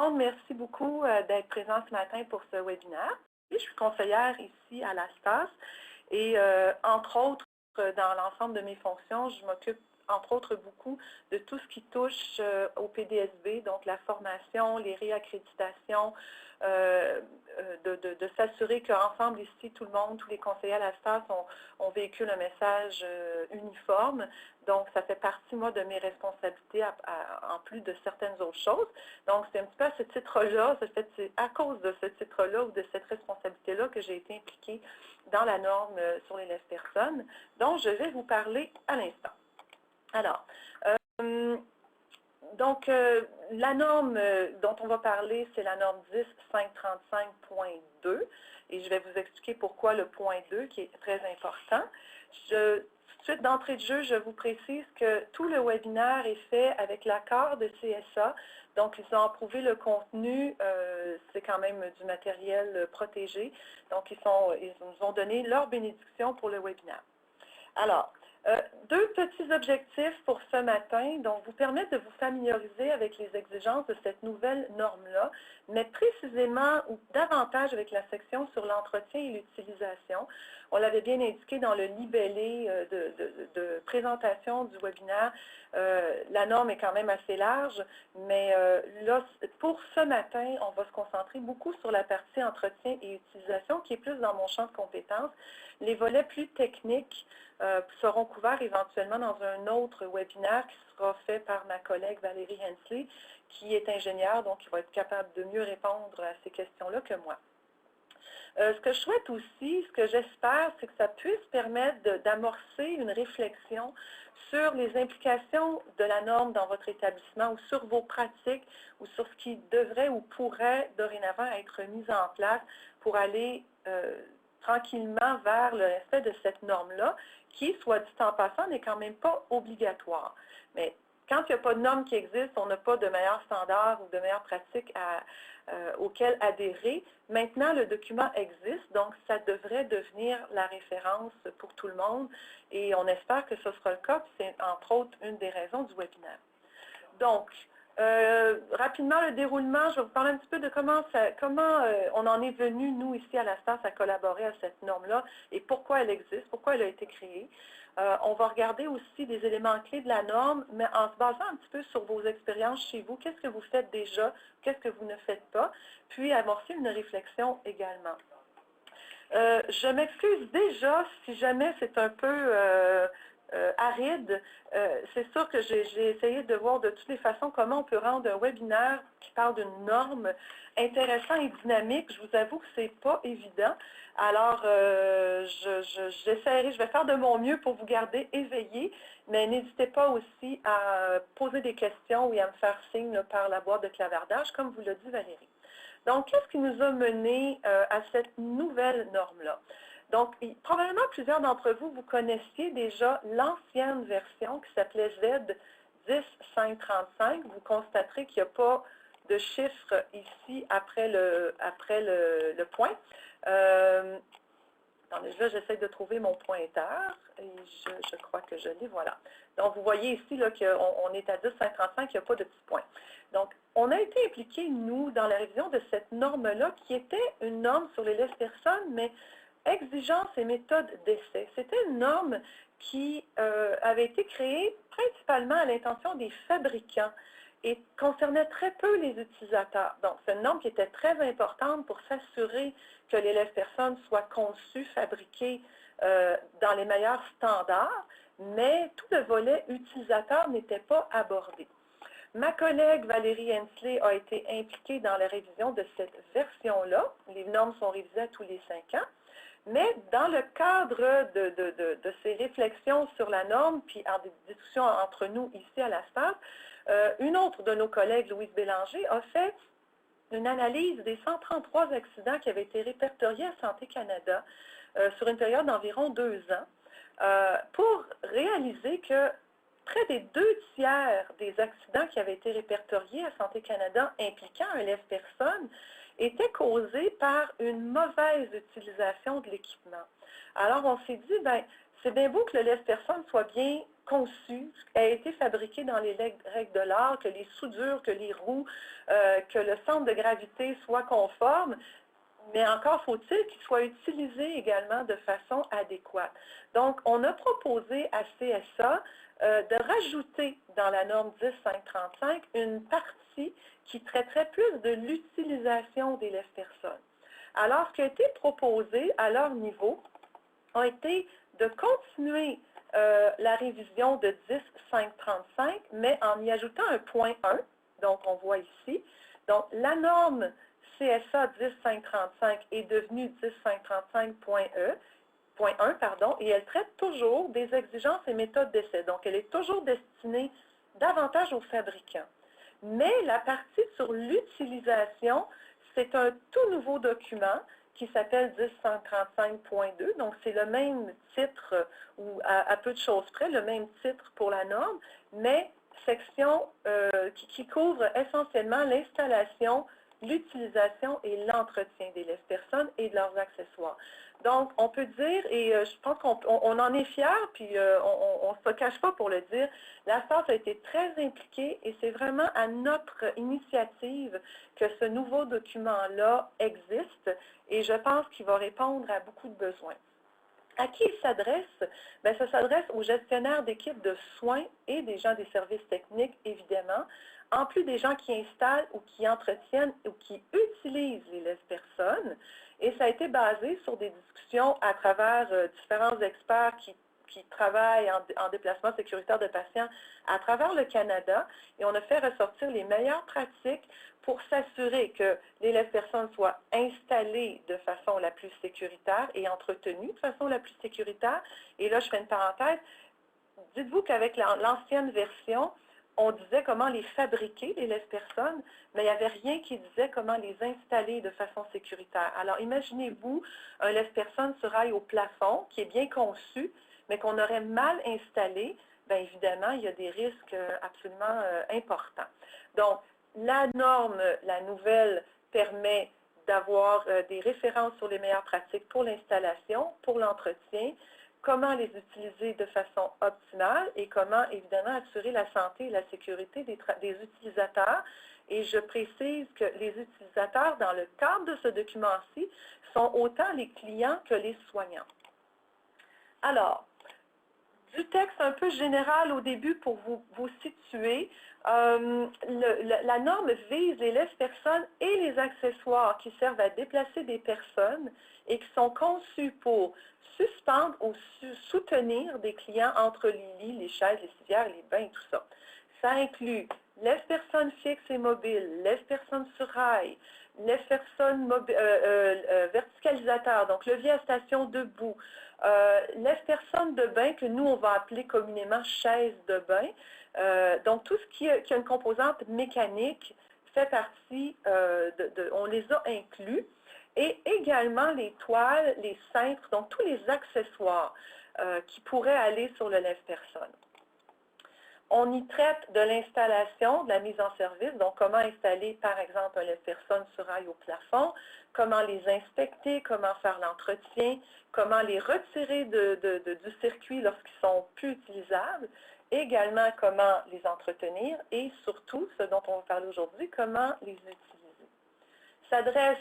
Merci beaucoup d'être présent ce matin pour ce webinaire. Je suis conseillère ici à la STAS et entre autres, dans l'ensemble de mes fonctions, je m'occupe entre autres beaucoup de tout ce qui touche au PDSB, donc la formation, les réaccréditations, de s'assurer qu'ensemble ici, tout le monde, tous les conseillers à la STAS, on véhicule un message uniforme. Donc, ça fait partie, moi, de mes responsabilités en plus de certaines autres choses. Donc, c'est un petit peu à ce titre-là, c'est à cause de ce titre-là ou de cette responsabilité-là que j'ai été impliquée dans la norme sur l'élève personne, dont je vais vous parler à l'instant. Alors, la norme dont on va parler, c'est la norme 10.535.2 et je vais vous expliquer pourquoi le point 2 qui est très important. Tout de suite, d'entrée de jeu, je vous précise que tout le webinaire est fait avec l'accord de CSA. Donc, ils ont approuvé le contenu, c'est quand même du matériel protégé. Donc, ils nous ont donné leur bénédiction pour le webinaire. Alors, deux petits objectifs pour ce matin, donc vous permettre de vous familiariser avec les exigences de cette nouvelle norme-là, mais précisément ou davantage avec la section sur l'entretien et l'utilisation. On l'avait bien indiqué dans le libellé de présentation du webinaire. La norme est quand même assez large, mais là, pour ce matin, on va se concentrer beaucoup sur la partie entretien et utilisation qui est plus dans mon champ de compétences. Les volets plus techniques seront couverts éventuellement dans un autre webinaire qui sera fait par ma collègue Valérie Hensley, qui est ingénieure, donc qui va être capable de mieux répondre à ces questions-là que moi. Ce que je souhaite aussi, ce que j'espère, c'est que ça puisse permettre d'amorcer une réflexion sur les implications de la norme dans votre établissement ou sur vos pratiques ou sur ce qui devrait ou pourrait dorénavant être mis en place pour aller tranquillement vers le respect de cette norme-là, qui, soit dit en passant, n'est quand même pas obligatoire. Mais quand il n'y a pas de norme qui existe, on n'a pas de meilleurs standards ou de meilleures pratiques auxquelles adhérer. Maintenant, le document existe, donc ça devrait devenir la référence pour tout le monde et on espère que ce sera le cas, puis c'est entre autres une des raisons du webinaire. Donc, rapidement, le déroulement, je vais vous parler un petit peu de comment on en est venu, nous, ici à la STAS, à collaborer à cette norme-là et pourquoi elle existe, pourquoi elle a été créée. On va regarder aussi des éléments clés de la norme, mais en se basant un petit peu sur vos expériences chez vous, qu'est-ce que vous faites déjà, qu'est-ce que vous ne faites pas, puis amorcer une réflexion également. Je m'excuse déjà si jamais c'est un peu aride. C'est sûr que j'ai essayé de voir de toutes les façons comment on peut rendre un webinaire qui parle d'une norme intéressant et dynamique. Je vous avoue que ce n'est pas évident. Alors, j'essaierai, je vais faire de mon mieux pour vous garder éveillé, mais n'hésitez pas aussi à poser des questions ou à me faire signe par la boîte de clavardage, comme vous l'a dit Valérie. Donc, qu'est-ce qui nous a mené à cette nouvelle norme-là? Donc, probablement plusieurs d'entre vous, vous connaissiez déjà l'ancienne version qui s'appelait Z 10.535. Vous constaterez qu'il n'y a pas de chiffre ici après le point. Attendez, là, j'essaie de trouver mon pointeur et je crois que je l'ai, voilà. Donc, vous voyez ici qu'on est à 10.535, il n'y a pas de petit point. Donc, on a été impliqués, nous, dans la révision de cette norme-là, qui était une norme sur les laisses personnes, mais exigences et méthodes d'essai. C'était une norme qui avait été créée principalement à l'intention des fabricants et concernait très peu les utilisateurs. Donc, c'est une norme qui était très importante pour s'assurer que l'élève personne soit conçu, fabriqué dans les meilleurs standards, mais tout le volet utilisateur n'était pas abordé. Ma collègue Valérie Hensley a été impliquée dans la révision de cette version-là. Les normes sont révisées tous les 5 ans. Mais dans le cadre de ces réflexions sur la norme, puis en des discussions entre nous ici à la STAS, une autre de nos collègues, Louise Bélanger, a fait une analyse des 133 accidents qui avaient été répertoriés à Santé Canada sur une période d'environ 2 ans, pour réaliser que près des 2/3 des accidents qui avaient été répertoriés à Santé Canada impliquant un élève-personne étaient causés par une mauvaise utilisation de l'équipement. Alors, on s'est dit, c'est bien beau que le lève-personne soit bien conçue, a été fabriquée dans les règles de l'art, que les soudures, que les roues, que le centre de gravité soit conforme, mais encore faut-il qu'il soit utilisé également de façon adéquate. Donc, on a proposé à CSA de rajouter dans la norme 10535 une partie qui traiterait plus de l'utilisation des lèvres-personnes. Alors, ce qui a été proposé à leur niveau a été de continuer la révision de 10.535, mais en y ajoutant un point 1, donc on voit ici. Donc, la norme CSA 10.535 est devenue 10.535.1, pardon, et elle traite toujours des exigences et méthodes d'essai. Donc, elle est toujours destinée davantage aux fabricants. Mais la partie sur l'utilisation, c'est un tout nouveau document qui s'appelle 10.135.2. Donc, c'est le même titre, ou à peu de choses près, le même titre pour la norme, mais section qui couvre essentiellement l'installation, l'utilisation et l'entretien des lèvres-personnes et de leurs accessoires. Donc, on peut dire, et je pense qu'on en est fiers, puis on ne se cache pas pour le dire, la STAS a été très impliquée et c'est vraiment à notre initiative que ce nouveau document-là existe et je pense qu'il va répondre à beaucoup de besoins. À qui il s'adresse? Bien, ça s'adresse aux gestionnaires d'équipes de soins et des gens des services techniques, évidemment, en plus des gens qui installent ou qui entretiennent ou qui utilisent les lèvres-personnes. Et ça a été basé sur des discussions à travers différents experts qui travaillent en déplacement sécuritaire de patients à travers le Canada. Et on a fait ressortir les meilleures pratiques pour s'assurer que les lèvres-personnes soient installées de façon la plus sécuritaire et entretenues de façon la plus sécuritaire. Et là, je fais une parenthèse. Dites-vous qu'avec l'ancienne version, on disait comment les fabriquer, les lèvres-personnes, mais il n'y avait rien qui disait comment les installer de façon sécuritaire. Alors, imaginez-vous un lèvre-personne se raille au plafond, qui est bien conçu, mais qu'on aurait mal installé, bien évidemment, il y a des risques absolument importants. Donc, la norme, la nouvelle, permet d'avoir des références sur les meilleures pratiques pour l'installation, pour l'entretien, comment les utiliser de façon optimale et comment, évidemment, assurer la santé et la sécurité des utilisateurs. Et je précise que les utilisateurs, dans le cadre de ce document-ci, sont autant les clients que les soignants. Alors, du texte un peu général au début pour vous situer, la norme vise les lèvres-personnes et les accessoires qui servent à déplacer des personnes et qui sont conçus pour suspendre ou soutenir des clients entre les lits, les chaises, les civières, les bains et tout ça. Ça inclut lèvres-personnes fixes et mobiles, lèvres-personnes sur rail, lèvres-personnes verticalisateurs, donc levier à station debout, lèvres-personnes de bain que nous, on va appeler communément chaise de bain. Donc, tout ce qui a une composante mécanique fait partie, on les a inclus. Et également les toiles, les cintres, donc tous les accessoires qui pourraient aller sur le lèvre-personne. On y traite de l'installation, de la mise en service, donc comment installer, par exemple, un lèvre-personne sur rail au plafond, comment les inspecter, comment faire l'entretien, comment les retirer du circuit lorsqu'ils sont plus utilisables, également comment les entretenir et surtout, ce dont on va parler aujourd'hui, comment les utiliser. S'adresse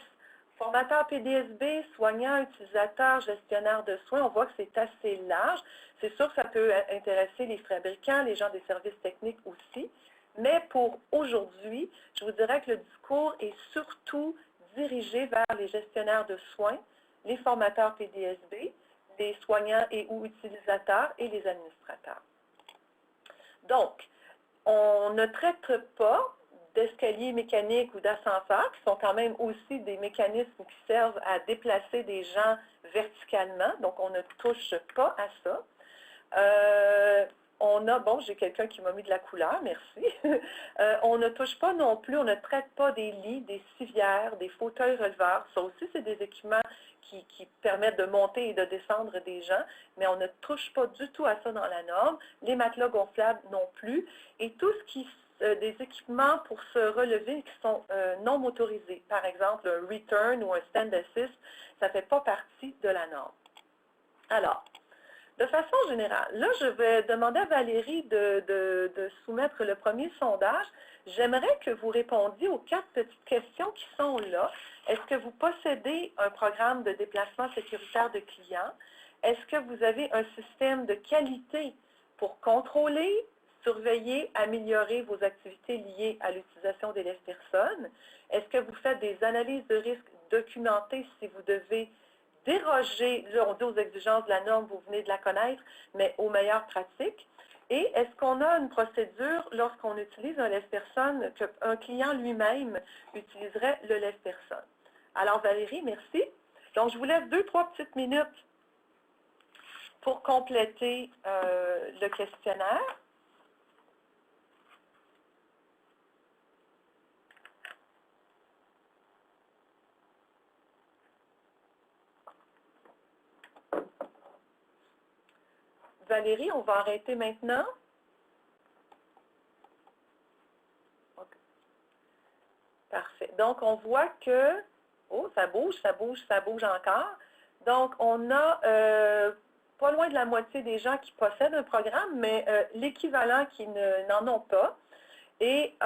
formateur PDSB, soignant, utilisateur, gestionnaire de soins, on voit que c'est assez large. C'est sûr que ça peut intéresser les fabricants, les gens des services techniques aussi. Mais pour aujourd'hui, je vous dirais que le discours est surtout dirigé vers les gestionnaires de soins, les formateurs PDSB, les soignants et ou utilisateurs et les administrateurs. Donc, on ne traite pas d'escaliers mécaniques ou d'ascenseurs, qui sont quand même aussi des mécanismes qui servent à déplacer des gens verticalement, donc on ne touche pas à ça. J'ai quelqu'un qui m'a mis de la couleur, merci. On ne touche pas non plus, on ne traite pas des lits, des civières, des fauteuils releveurs. Ça aussi, c'est des équipements qui permettent de monter et de descendre des gens, mais on ne touche pas du tout à ça dans la norme. Les matelas gonflables non plus. Et tout ce qui des équipements pour se relever qui sont non motorisés. Par exemple, un return ou un stand assist, ça ne fait pas partie de la norme. Alors, De façon générale, là, je vais demander à Valérie de soumettre le premier sondage. J'aimerais que vous répondiez aux 4 petites questions qui sont là. Est-ce que vous possédez un programme de déplacement sécuritaire de clients? Est-ce que vous avez un système de qualité pour contrôler, surveiller, améliorer vos activités liées à l'utilisation d'élèves-personnes? Est-ce que vous faites des analyses de risque documentées si vous devez déroger, là, on dit aux exigences de la norme, vous venez de la connaître, mais aux meilleures pratiques? Et est-ce qu'on a une procédure lorsqu'on utilise un lève-personne qu'un client lui-même utiliserait le lève-personne? Alors Valérie, merci. Donc je vous laisse 2-3 petites minutes pour compléter le questionnaire. Valérie, on va arrêter maintenant. Okay. Parfait. Donc, on voit que, oh, ça bouge, ça bouge, ça bouge encore. Donc, on a pas loin de la moitié des gens qui possèdent un programme, mais l'équivalent qui n'en ont pas. Et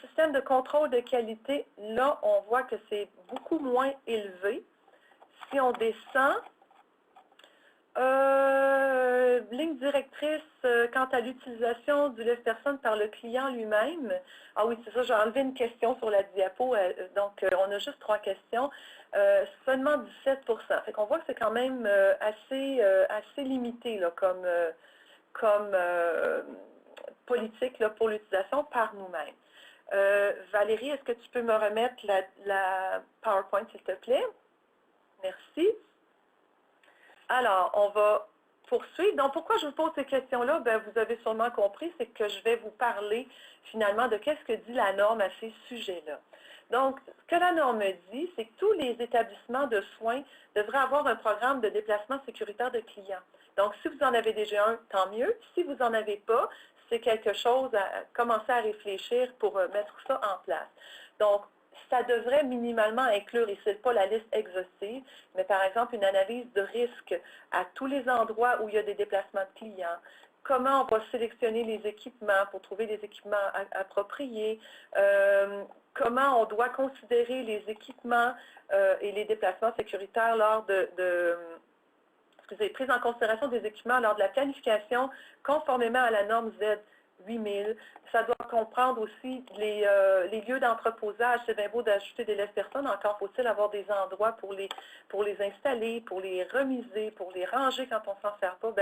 système de contrôle de qualité, là, on voit que c'est beaucoup moins élevé. Si on descend, ligne directrice quant à l'utilisation du lève-personne par le client lui-même. Ah oui, c'est ça, j'ai enlevé une question sur la diapo, donc on a juste 3 questions. Seulement 17 %. Fait qu'on voit que c'est quand même assez limité là, comme politique là, pour l'utilisation par nous-mêmes. Valérie, est-ce que tu peux me remettre la PowerPoint, s'il te plaît? Merci. Alors, on va poursuivre. Donc, pourquoi je vous pose ces questions-là? Bien, vous avez sûrement compris, c'est que je vais vous parler finalement de qu'est-ce que dit la norme à ces sujets-là. Donc, ce que la norme dit, c'est que tous les établissements de soins devraient avoir un programme de déplacement sécuritaire de clients. Donc, si vous en avez déjà un, tant mieux. Si vous n'en avez pas, c'est quelque chose à commencer à réfléchir pour mettre ça en place. Donc, ça devrait minimalement inclure, et ce n'est pas la liste exhaustive, mais par exemple une analyse de risque à tous les endroits où il y a des déplacements de clients, comment on va sélectionner les équipements pour trouver des équipements appropriés, comment on doit considérer les équipements et les déplacements sécuritaires lors prise en considération des équipements lors de la planification conformément à la norme Z 8000. Ça doit comprendre aussi les lieux d'entreposage. C'est bien beau d'ajouter des lève-personnes, encore faut-il avoir des endroits pour les installer, pour les remiser, pour les ranger quand on ne s'en sert pas.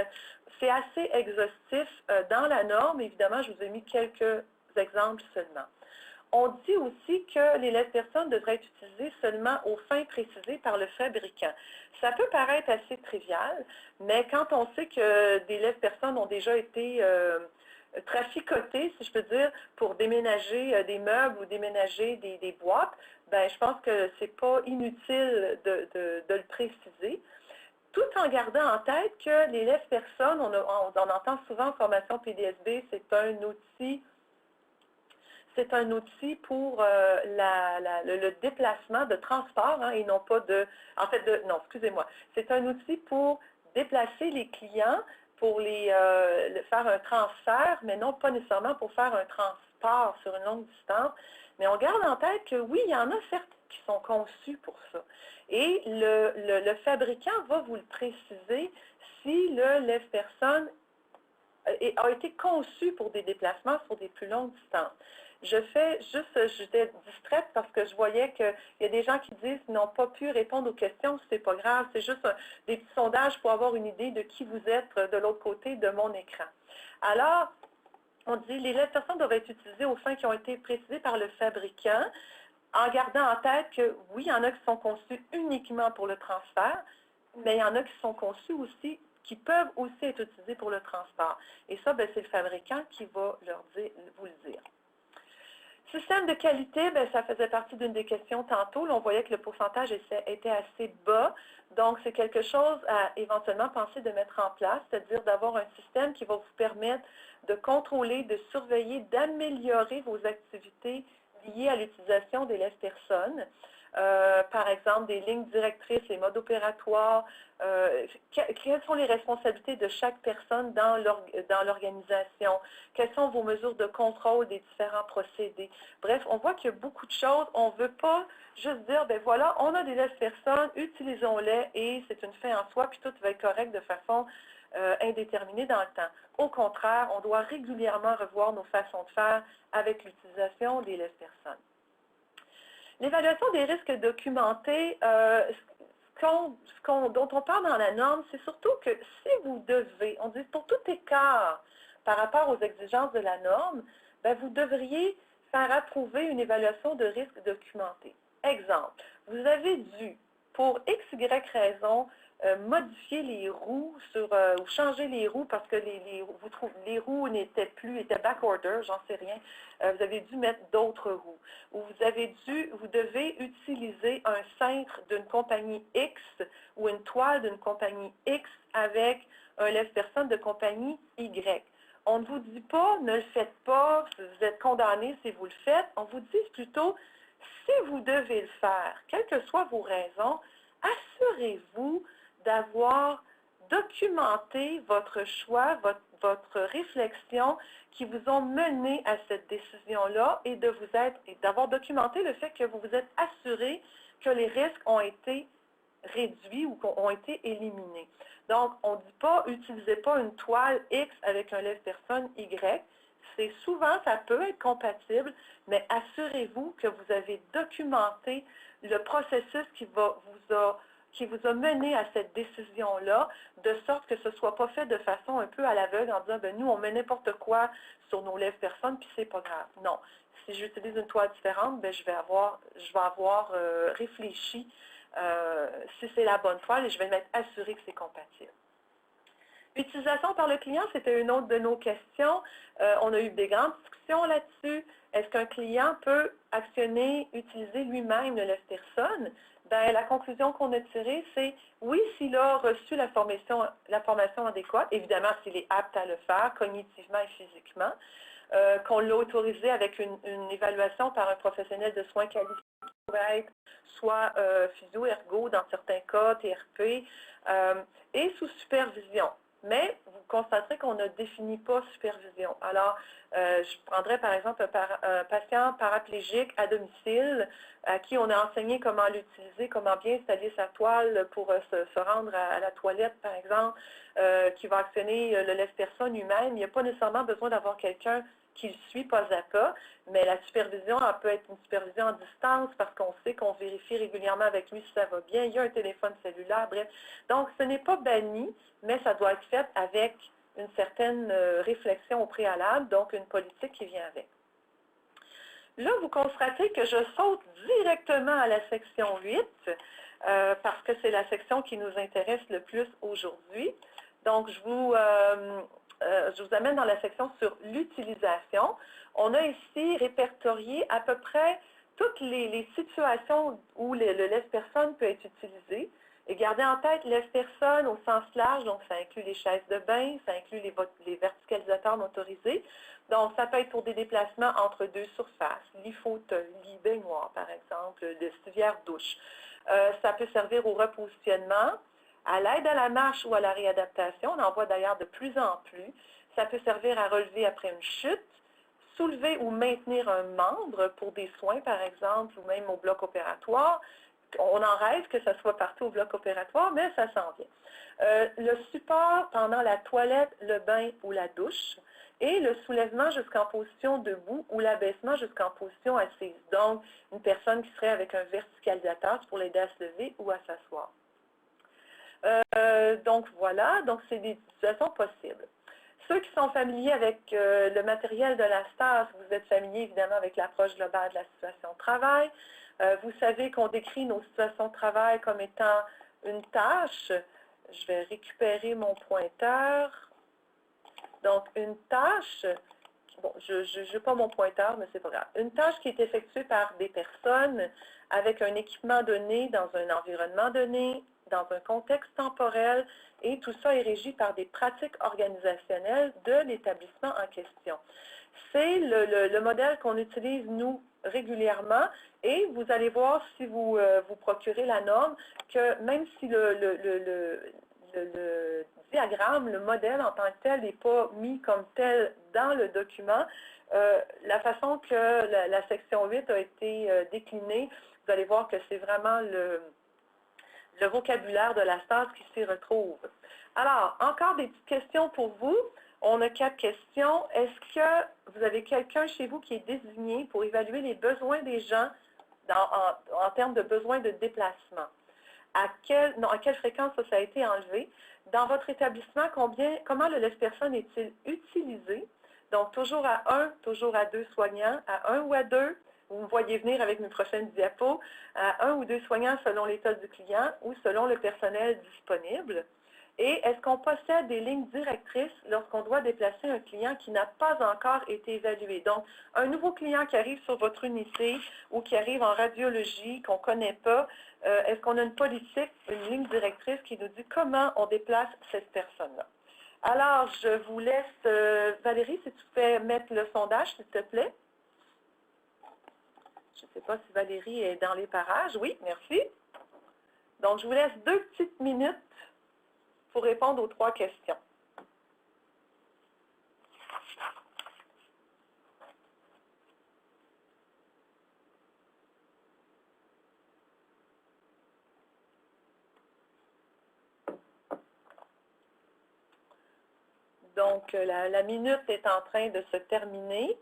C'est assez exhaustif dans la norme. Évidemment, je vous ai mis quelques exemples seulement. On dit aussi que les lève-personnes devraient être utilisées seulement aux fins précisées par le fabricant. Ça peut paraître assez trivial, mais quand on sait que des lève-personnes ont déjà été traficotés, si je peux dire, pour déménager des meubles ou déménager des boîtes, ben, je pense que ce n'est pas inutile de le préciser, tout en gardant en tête que les lève-personnes, on entend souvent en formation PDSB, c'est un outil pour le déplacement de transport, hein, et non pas non, excusez-moi, c'est un outil pour déplacer les clients, pour faire un transfert, mais non pas nécessairement pour faire un transport sur une longue distance. Mais on garde en tête que oui, il y en a certains qui sont conçus pour ça. Et le fabricant va vous le préciser si le lève-personne a été conçu pour des déplacements sur des plus longues distances. J'étais distraite parce que je voyais qu'il y a des gens qui disent qu'ils n'ont pas pu répondre aux questions, c'est pas grave, c'est juste des petits sondages pour avoir une idée de qui vous êtes de l'autre côté de mon écran. Alors, on dit les lève-personnes doivent être utilisées aux fins qui ont été précisées par le fabricant, en gardant en tête que oui, il y en a qui sont conçus uniquement pour le transfert, mais il y en a qui sont conçus aussi, qui peuvent aussi être utilisés pour le transport. Et ça, c'est le fabricant qui va vous le dire. Système de qualité, ça faisait partie d'une des questions tantôt. Là, on voyait que le pourcentage était assez bas. Donc, c'est quelque chose à éventuellement penser de mettre en place, c'est-à-dire d'avoir un système qui va vous permettre de contrôler, de surveiller, d'améliorer vos activités liées à l'utilisation des lève-personnes. par exemple, des lignes directrices, les modes opératoires, quelles sont les responsabilités de chaque personne dans l'organisation, quelles sont vos mesures de contrôle des différents procédés. Bref, on voit qu'il y a beaucoup de choses. On ne veut pas juste dire, ben voilà, on a des personnes, utilisons-les et c'est une fin en soi, puis tout va être correct de façon indéterminée dans le temps. Au contraire, on doit régulièrement revoir nos façons de faire avec l'utilisation des personnes. L'évaluation des risques documentés, dont on parle dans la norme, c'est surtout que si vous devez, on dit pour tout écart par rapport aux exigences de la norme, bien, vous devriez faire approuver une évaluation de risque documentée. Exemple, vous avez dû, pour X, Y raison, modifier les roues ou changer les roues parce que les roues étaient back-order, j'en sais rien. Vous avez dû mettre d'autres roues. Ou vous devez utiliser un cintre d'une compagnie X ou une toile d'une compagnie X avec un lève-personne de compagnie Y. On ne vous dit pas, ne le faites pas, vous êtes condamné si vous le faites. On vous dit plutôt, si vous devez le faire, quelles que soient vos raisons, assurez-vous d'avoir documenté votre choix, votre réflexion qui vous ont mené à cette décision-là et d'avoir documenté le fait que vous vous êtes assuré que les risques ont été réduits ou ont été éliminés. Donc, on ne dit pas, utilisez pas une toile X avec un lève-personne Y. C'est souvent, ça peut être compatible, mais assurez-vous que vous avez documenté le processus qui vous a mené à cette décision-là, de sorte que ce ne soit pas fait de façon un peu à l'aveugle en disant, ben, nous, on met n'importe quoi sur nos lève-personnes, puis c'est pas grave. Non. Si j'utilise une toile différente, ben, je vais avoir réfléchi si c'est la bonne toile et je vais m'être assuré que c'est compatible. Utilisation par le client, c'était une autre de nos questions. On a eu des grandes discussions là-dessus. Est-ce qu'un client peut actionner, utiliser lui-même le lève-personne? Ben, la conclusion qu'on a tirée, c'est oui, s'il a reçu la formation adéquate, évidemment s'il est apte à le faire, cognitivement et physiquement, qu'on l'a autorisé avec une évaluation par un professionnel de soins qualifiés qui pourrait être soit physio-ergo dans certains cas, TRP, et sous supervision. Mais vous constaterez qu'on ne définit pas supervision. Alors, je prendrais par exemple un patient paraplégique à domicile à qui on a enseigné comment l'utiliser, comment bien installer sa toile pour se rendre à la toilette, par exemple, qui va actionner le lève-personne lui-même. Il n'y a pas nécessairement besoin d'avoir quelqu'un qui le suit pas à pas, mais la supervision, elle peut être une supervision en distance parce qu'on sait qu'on vérifie régulièrement avec lui si ça va bien. Il y a un téléphone cellulaire, bref. Donc, ce n'est pas banni, mais ça doit être fait avec une certaine réflexion au préalable, donc une politique qui vient avec. Là, vous constatez que je saute directement à la section 8 parce que c'est la section qui nous intéresse le plus aujourd'hui. Donc, je vous amène dans la section sur l'utilisation. On a ici répertorié à peu près toutes les situations où le lève-personne peut être utilisé. Et gardez en tête lève-personne au sens large, donc ça inclut les chaises de bain, ça inclut les verticalisateurs motorisés. Donc, ça peut être pour des déplacements entre deux surfaces, lit fauteuil, lit baignoire, par exemple, le civière douche. Ça peut servir au repositionnement, à l'aide à la marche ou à la réadaptation. On en voit d'ailleurs de plus en plus. Ça peut servir à relever après une chute, soulever ou maintenir un membre pour des soins, par exemple, ou même au bloc opératoire. On en rêve que ça soit partout au bloc opératoire, mais ça s'en vient. Le support pendant la toilette, le bain ou la douche, et le soulèvement jusqu'en position debout ou l'abaissement jusqu'en position assise. Donc, une personne qui serait avec un verticalisateur pour l'aider à se lever ou à s'asseoir. Donc, voilà, donc c'est des situations possibles. Ceux qui sont familiers avec le matériel de la STAS, vous êtes familiers évidemment avec l'approche globale de la situation de travail. Vous savez qu'on décrit nos situations de travail comme étant une tâche. Je vais récupérer mon pointeur. Donc, une tâche, bon, je n'ai pas mon pointeur, mais c'est pas grave. Une tâche qui est effectuée par des personnes avec un équipement donné, dans un environnement donné, dans un contexte temporel, et tout ça est régi par des pratiques organisationnelles de l'établissement en question. C'est le modèle qu'on utilise, nous, régulièrement, Et vous allez voir si vous vous procurez la norme que même si le diagramme, le modèle en tant que tel n'est pas mis comme tel dans le document, la façon que la section 8 a été déclinée, vous allez voir que c'est vraiment le vocabulaire de la stase qui s'y retrouve. Alors, encore des petites questions pour vous. On a 4 questions. Est-ce que vous avez quelqu'un chez vous qui est désigné pour évaluer les besoins des gens en termes de besoins de déplacement? À quelle fréquence ça a été enlevé? Dans votre établissement, comment le laisse-personne est-il utilisé? Donc, toujours à 1, toujours à 2 soignants, à 1 ou à 2. Vous me voyez venir avec mes prochaines diapos, à 1 ou 2 soignants selon l'état du client ou selon le personnel disponible. Et est-ce qu'on possède des lignes directrices lorsqu'on doit déplacer un client qui n'a pas encore été évalué? Donc, un nouveau client qui arrive sur votre unité ou qui arrive en radiologie, qu'on ne connaît pas, est-ce qu'on a une politique, une ligne directrice qui nous dit comment on déplace cette personne-là? Alors, je vous laisse, Valérie, si tu peux mettre le sondage, s'il te plaît. Je ne sais pas si Valérie est dans les parages. Oui, merci. Donc, je vous laisse 2 petites minutes pour répondre aux 3 questions. Donc, la minute est en train de se terminer.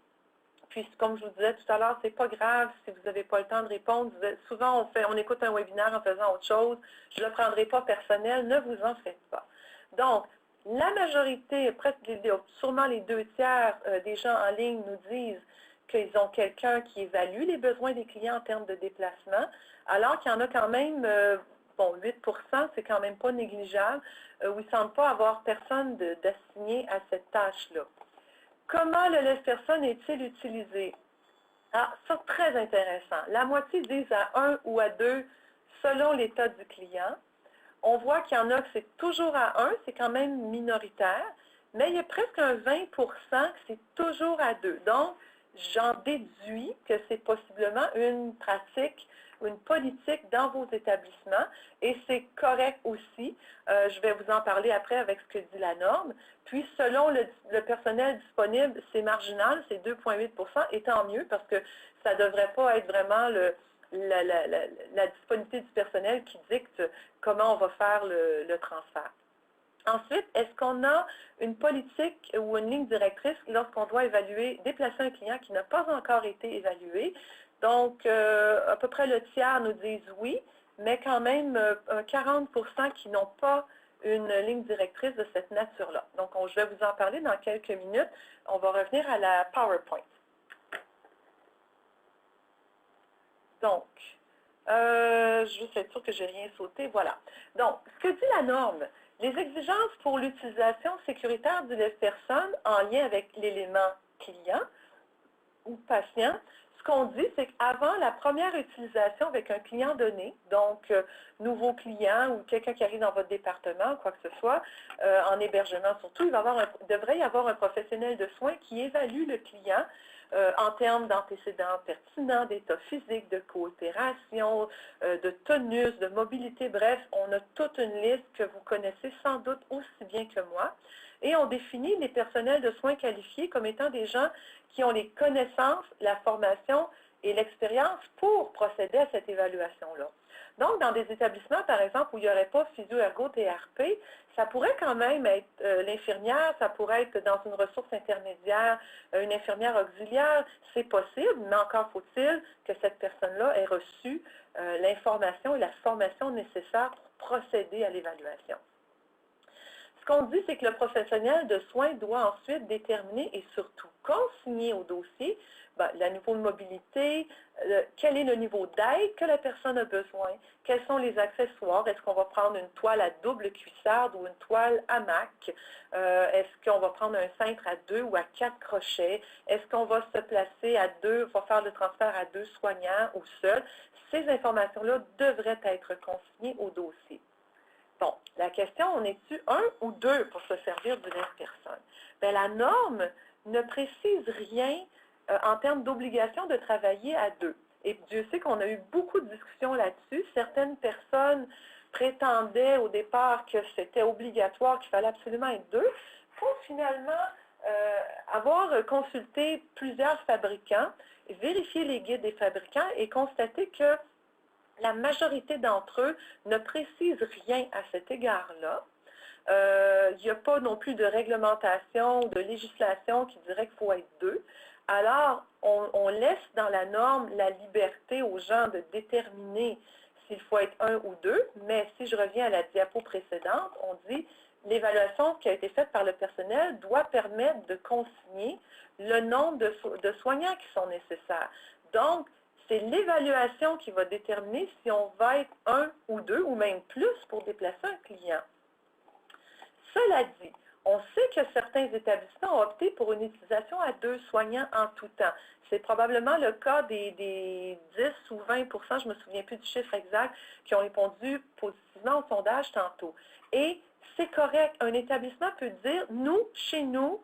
Puis, comme je vous disais tout à l'heure, ce n'est pas grave si vous n'avez pas le temps de répondre. Souvent, on écoute un webinaire en faisant autre chose. Je ne le prendrai pas personnel, ne vous en faites pas. Donc, la majorité, presque sûrement les 2 tiers des gens en ligne nous disent qu'ils ont quelqu'un qui évalue les besoins des clients en termes de déplacement, alors qu'il y en a quand même, 8 c'est quand même pas négligeable, où ils ne semblent pas avoir personne d'assigné à cette tâche-là. Comment le laisse-personne est-il utilisé? Ah, ça, très intéressant. La moitié disent à 1 ou à 2 selon l'état du client. On voit qu'il y en a que c'est toujours à 1, c'est quand même minoritaire, mais il y a presque un 20 que c'est toujours à 2. Donc, j'en déduis que c'est possiblement une pratique ou une politique dans vos établissements et c'est correct aussi. Je vais vous en parler après avec ce que dit la norme. Puis, selon le personnel disponible, c'est marginal, c'est 2,8 et tant mieux parce que ça ne devrait pas être vraiment la disponibilité du personnel qui dicte comment on va faire le transfert. Ensuite, est-ce qu'on a une politique ou une ligne directrice lorsqu'on doit déplacer un client qui n'a pas encore été évalué? Donc, à peu près le tiers nous disent oui, mais quand même 40 qui n'ont pas une ligne directrice de cette nature-là. Donc, je vais vous en parler dans quelques minutes. On va revenir à la PowerPoint. Donc, je veux être sûre que je n'ai rien sauté. Voilà. Donc, ce que dit la norme, les exigences pour l'utilisation sécuritaire du laisse-personne en lien avec l'élément client ou patient, ce qu'on dit, c'est qu'avant la première utilisation avec un client donné, donc nouveau client ou quelqu'un qui arrive dans votre département, quoi que ce soit, en hébergement surtout, il devrait y avoir un professionnel de soins qui évalue le client en termes d'antécédents pertinents, d'état physique, de coopération, de tonus, de mobilité. Bref, on a toute une liste que vous connaissez sans doute aussi bien que moi. Et on définit les personnels de soins qualifiés comme étant des gens qui ont les connaissances, la formation et l'expérience pour procéder à cette évaluation-là. Donc, dans des établissements, par exemple, où il n'y aurait pas physio-ergo-TRP, ça pourrait quand même être l'infirmière, ça pourrait être dans une ressource intermédiaire, une infirmière auxiliaire, c'est possible, mais encore faut-il que cette personne-là ait reçu l'information et la formation nécessaire pour procéder à l'évaluation. Ce qu'on dit, c'est que le professionnel de soins doit ensuite déterminer et surtout consigner au dossier le niveau de mobilité, quel est le niveau d'aide que la personne a besoin, quels sont les accessoires, est-ce qu'on va prendre une toile à double cuissarde ou une toile hamac, est-ce qu'on va prendre un cintre à 2 ou à 4 crochets, est-ce qu'on va se placer à 2, va faire le transfert à 2 soignants ou seul. Ces informations-là devraient être consignées au dossier. Bon, la question, on est-tu 1 ou 2 pour se servir du laisse-personne? Bien, la norme ne précise rien en termes d'obligation de travailler à 2. Et Dieu sait qu'on a eu beaucoup de discussions là-dessus. Certaines personnes prétendaient au départ que c'était obligatoire, qu'il fallait absolument être 2, pour finalement avoir consulté plusieurs fabricants, vérifier les guides des fabricants et constater que la majorité d'entre eux ne précisent rien à cet égard-là. Il n'y a pas non plus de réglementation ou de législation qui dirait qu'il faut être 2. Alors, on laisse dans la norme la liberté aux gens de déterminer s'il faut être 1 ou 2, mais si je reviens à la diapo précédente, on dit l'évaluation qui a été faite par le personnel doit permettre de consigner le nombre de soignants qui sont nécessaires. Donc, c'est l'évaluation qui va déterminer si on va être 1 ou 2 ou même plus pour déplacer un client. Cela dit, on sait que certains établissements ont opté pour une utilisation à 2 soignants en tout temps. C'est probablement le cas des 10 ou 20 je ne me souviens plus du chiffre exact, qui ont répondu positivement au sondage tantôt. Et c'est correct. Un établissement peut dire, nous, chez nous,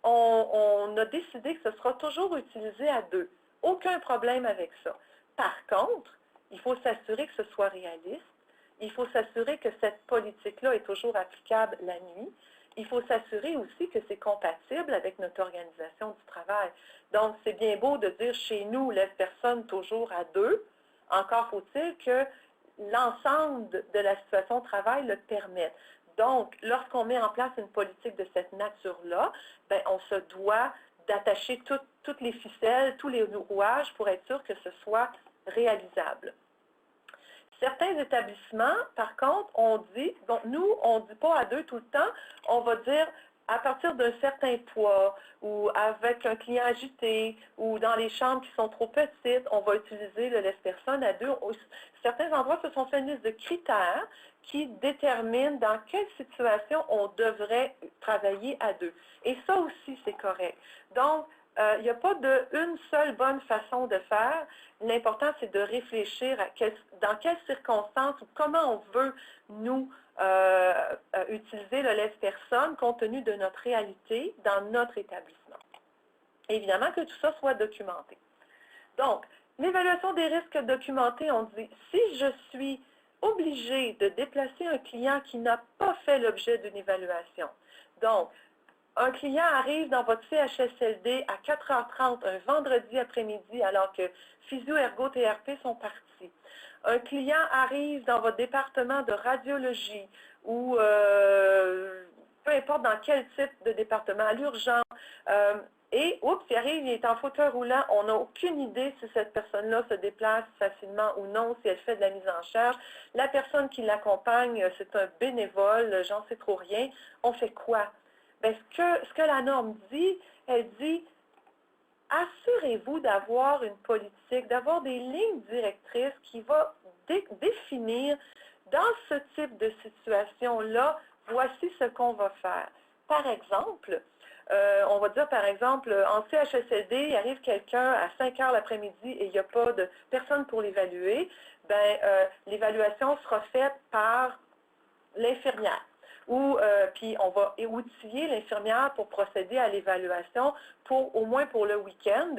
on a décidé que ce sera toujours utilisé à 2. Aucun problème avec ça. Par contre, il faut s'assurer que ce soit réaliste. Il faut s'assurer que cette politique-là est toujours applicable la nuit. Il faut s'assurer aussi que c'est compatible avec notre organisation du travail. Donc, c'est bien beau de dire chez nous, laisse personne toujours à 2. Encore faut-il que l'ensemble de la situation de travail le permette. Donc, lorsqu'on met en place une politique de cette nature-là, bien, on se doit d'attacher toutes les ficelles, tous les rouages pour être sûr que ce soit réalisable. Certains établissements, par contre, on dit, donc nous, on ne dit pas à 2 tout le temps, on va dire à partir d'un certain poids ou avec un client agité ou dans les chambres qui sont trop petites, on va utiliser le laisse-personne à 2. Certains endroits se sont fait une liste de critères qui déterminent dans quelle situation on devrait travailler à 2. Et ça aussi, c'est correct. Donc, il n'y a pas une seule bonne façon de faire. L'important, c'est de réfléchir à dans quelles circonstances ou comment on veut, nous, utiliser le laisse-personne compte tenu de notre réalité dans notre établissement. Évidemment que tout ça soit documenté. Donc, l'évaluation des risques documentés, on dit, si je suis obligé de déplacer un client qui n'a pas fait l'objet d'une évaluation, donc, un client arrive dans votre CHSLD à 4h30 un vendredi après-midi alors que physio, ergo, TRP sont partis. Un client arrive dans votre département de radiologie ou peu importe dans quel type de département, à l'urgence, et oups, il arrive, il est en fauteuil roulant, on n'a aucune idée si cette personne-là se déplace facilement ou non, si elle fait de la mise en charge. La personne qui l'accompagne, c'est un bénévole, j'en sais trop rien. On fait quoi? Bien, ce que la norme dit, elle dit, assurez-vous d'avoir une politique, d'avoir des lignes directrices qui vont définir, dans ce type de situation-là, voici ce qu'on va faire. Par exemple, on va dire par exemple, en CHSLD, il arrive quelqu'un à 5 heures l'après-midi et il n'y a pas de personne pour l'évaluer, bien, l'évaluation sera faite par l'infirmière. Puis on va outiller l'infirmière pour procéder à l'évaluation, au moins pour le week-end,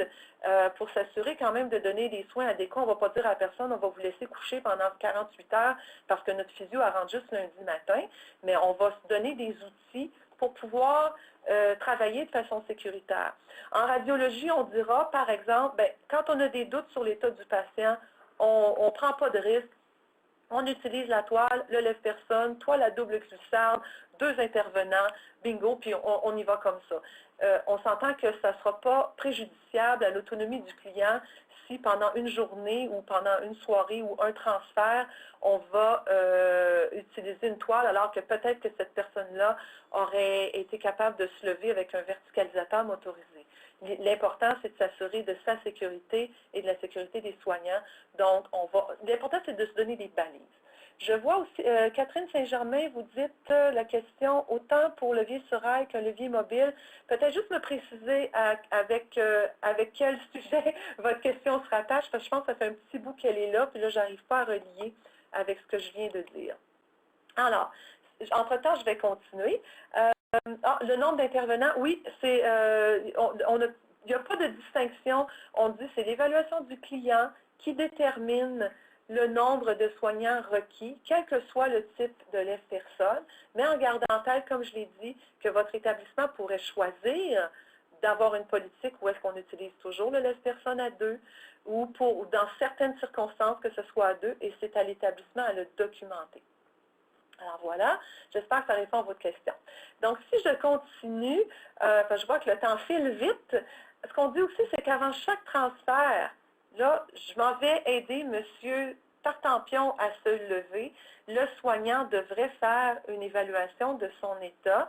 pour s'assurer quand même de donner des soins adéquats. On ne va pas dire à la personne, on va vous laisser coucher pendant 48 heures parce que notre physio rentre juste lundi matin, mais on va se donner des outils pour pouvoir travailler de façon sécuritaire. En radiologie, on dira, par exemple, bien, quand on a des doutes sur l'état du patient, on ne prend pas de risque. On utilise la toile, le lève-personne, toile à double glissade, 2 intervenants, bingo, puis on y va comme ça. On s'entend que ça ne sera pas préjudiciable à l'autonomie du client si pendant une journée ou pendant une soirée ou un transfert, on va utiliser une toile alors que peut-être que cette personne-là aurait été capable de se lever avec un verticalisateur motorisé. L'important, c'est de s'assurer de sa sécurité et de la sécurité des soignants. Donc, l'important, c'est de se donner des balises. Je vois aussi, Catherine Saint-Germain, vous dites la question, autant pour levier sur rail qu'un levier mobile. Peut-être juste me préciser avec quel sujet votre question se rattache, parce que je pense que ça fait un petit bout qu'elle est là, puis là, je n'arrive pas à relier avec ce que je viens de dire. Alors, entre-temps, je vais continuer. Le nombre d'intervenants, oui, il n'y a pas de distinction. On dit c'est l'évaluation du client qui détermine le nombre de soignants requis, quel que soit le type de lève-personne, mais en gardant en tête, comme je l'ai dit, que votre établissement pourrait choisir d'avoir une politique où est-ce qu'on utilise toujours le lève-personne à 2 ou dans certaines circonstances que ce soit à 2 et c'est à l'établissement à le documenter. Alors voilà, j'espère que ça répond à votre question. Donc si je continue, je vois que le temps file vite, ce qu'on dit aussi, c'est qu'avant chaque transfert, là, je m'en vais aider M. Tartampion à se lever. Le soignant devrait faire une évaluation de son état.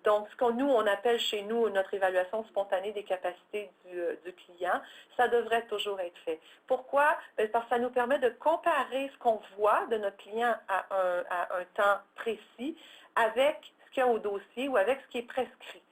Donc, ce que nous, on appelle chez nous notre évaluation spontanée des capacités du client, ça devrait toujours être fait. Pourquoi? Parce que ça nous permet de comparer ce qu'on voit de notre client à un temps précis avec ce qu'il y a au dossier ou avec ce qui est prescrit.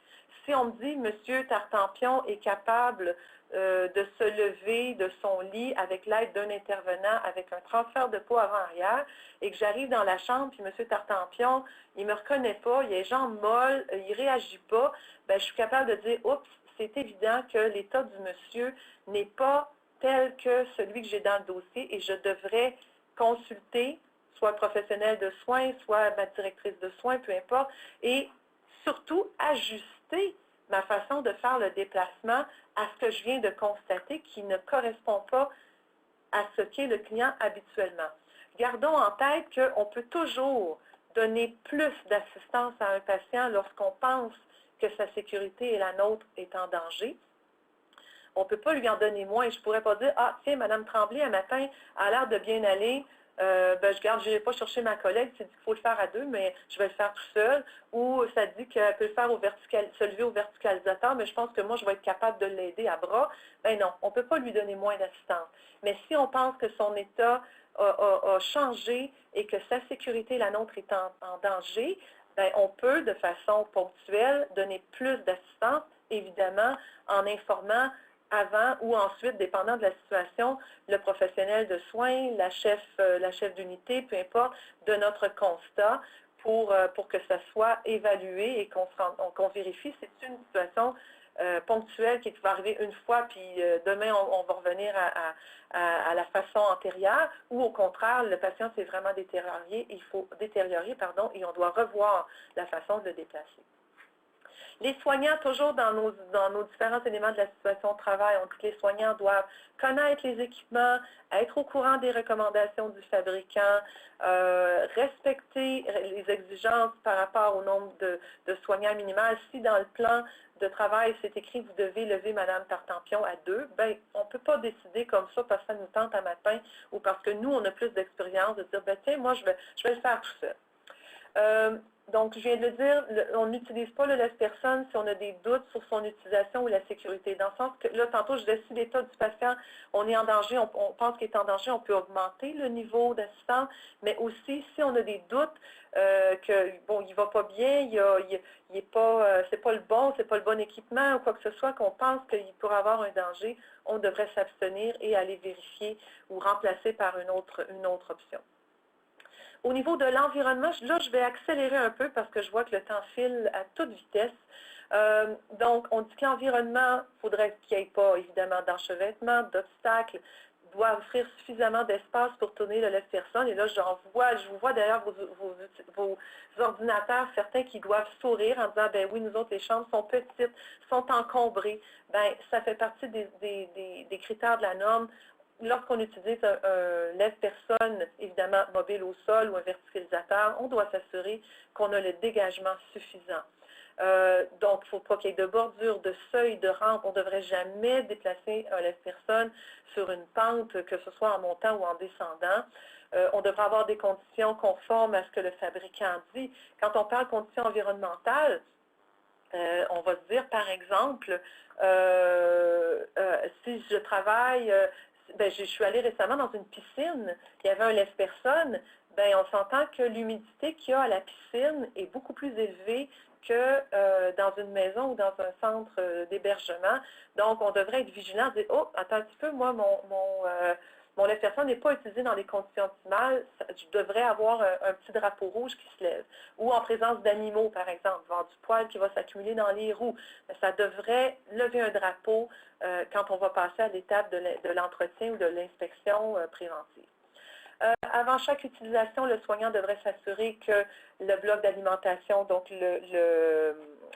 Si on me dit, M. Tartampion est capable de se lever de son lit avec l'aide d'un intervenant, avec un transfert de peau avant-arrière, et que j'arrive dans la chambre, puis M. Tartampion, il ne me reconnaît pas, il a les jambes molles, il ne réagit pas, bien, je suis capable de dire, oups, c'est évident que l'état du monsieur n'est pas tel que celui que j'ai dans le dossier, et je devrais consulter soit le professionnel de soins, soit ma directrice de soins, peu importe, et surtout ajuster ma façon de faire le déplacement à ce que je viens de constater qui ne correspond pas à ce qu'est le client habituellement. Gardons en tête qu'on peut toujours donner plus d'assistance à un patient lorsqu'on pense que sa sécurité et la nôtre est en danger. On ne peut pas lui en donner moins. Je ne pourrais pas dire, ah, tiens, Mme Tremblay, un matin, a l'air de bien aller. Je n'irai pas chercher ma collègue, c'est dit qu'il faut le faire à 2, mais je vais le faire tout seul. Ou ça dit qu'elle peut le faire se lever au verticalisateur, mais je pense que moi, je vais être capable de l'aider à bras. Ben non, on ne peut pas lui donner moins d'assistance. Mais si on pense que son état a changé et que sa sécurité, la nôtre, est en danger, ben, on peut, de façon ponctuelle, donner plus d'assistance, évidemment, en informant avant ou ensuite, dépendant de la situation, le professionnel de soins, la chef d'unité, peu importe, de notre constat pour que ça soit évalué et qu'on vérifie si c'est une situation ponctuelle qui va arriver une fois, puis demain, on va revenir à la façon antérieure, ou au contraire, le patient s'est vraiment détérioré, et on doit revoir la façon de le déplacer. Les soignants, toujours dans nos différents éléments de la situation de travail, on dit que les soignants doivent connaître les équipements, être au courant des recommandations du fabricant, respecter les exigences par rapport au nombre de soignants minimal. Si dans le plan de travail, c'est écrit « Vous devez lever Mme Tartampion à 2 », bien, on ne peut pas décider comme ça parce que ça nous tente à matin ou parce que nous, on a plus d'expérience de dire « Tiens, moi, je vais le faire tout seul ». Donc, je viens de le dire, on n'utilise pas le lève-personne si on a des doutes sur son utilisation ou la sécurité. Dans le sens que, là, tantôt, je disais, si l'état du patient, on est en danger, on pense qu'il est en danger, on peut augmenter le niveau d'assistance, mais aussi, si on a des doutes il ne va pas bien, c'est pas le bon équipement ou quoi que ce soit, qu'on pense qu'il pourrait avoir un danger, on devrait s'abstenir et aller vérifier ou remplacer par une autre option. Au niveau de l'environnement, là, je vais accélérer un peu parce que je vois que le temps file à toute vitesse. Donc, on dit que l'environnement, il faudrait qu'il n'y ait pas, évidemment, d'enchevêtrement, d'obstacles, doit offrir suffisamment d'espace pour tourner le lève-personne. Et là, je vous vois d'ailleurs vos ordinateurs, certains qui doivent sourire en disant, ben oui, nous autres, les chambres sont petites, sont encombrées. Ben, ça fait partie des critères de la norme. Lorsqu'on utilise un lève-personne, évidemment mobile au sol ou un verticalisateur, on doit s'assurer qu'on a le dégagement suffisant. Donc, il ne faut pas qu'il y ait de bordure, de seuil, de rampe. On ne devrait jamais déplacer un lève-personne sur une pente, que ce soit en montant ou en descendant. On devrait avoir des conditions conformes à ce que le fabricant dit. Quand on parle de conditions environnementales, on va se dire, par exemple, si je travaille... je suis allée récemment dans une piscine, il y avait un lève-personne, on s'entend que l'humidité qu'il y a à la piscine est beaucoup plus élevée que dans une maison ou dans un centre d'hébergement. Donc, on devrait être vigilant, dire, oh, attends un petit peu, moi, mon lève-personne n'est pas utilisé dans les conditions optimales, je devrais avoir un petit drapeau rouge qui se lève. Ou en présence d'animaux, par exemple, voir du poil qui va s'accumuler dans les roues. Ça devrait lever un drapeau quand on va passer à l'étape de l'entretien ou de l'inspection préventive. Avant chaque utilisation, le soignant devrait s'assurer que le bloc d'alimentation, donc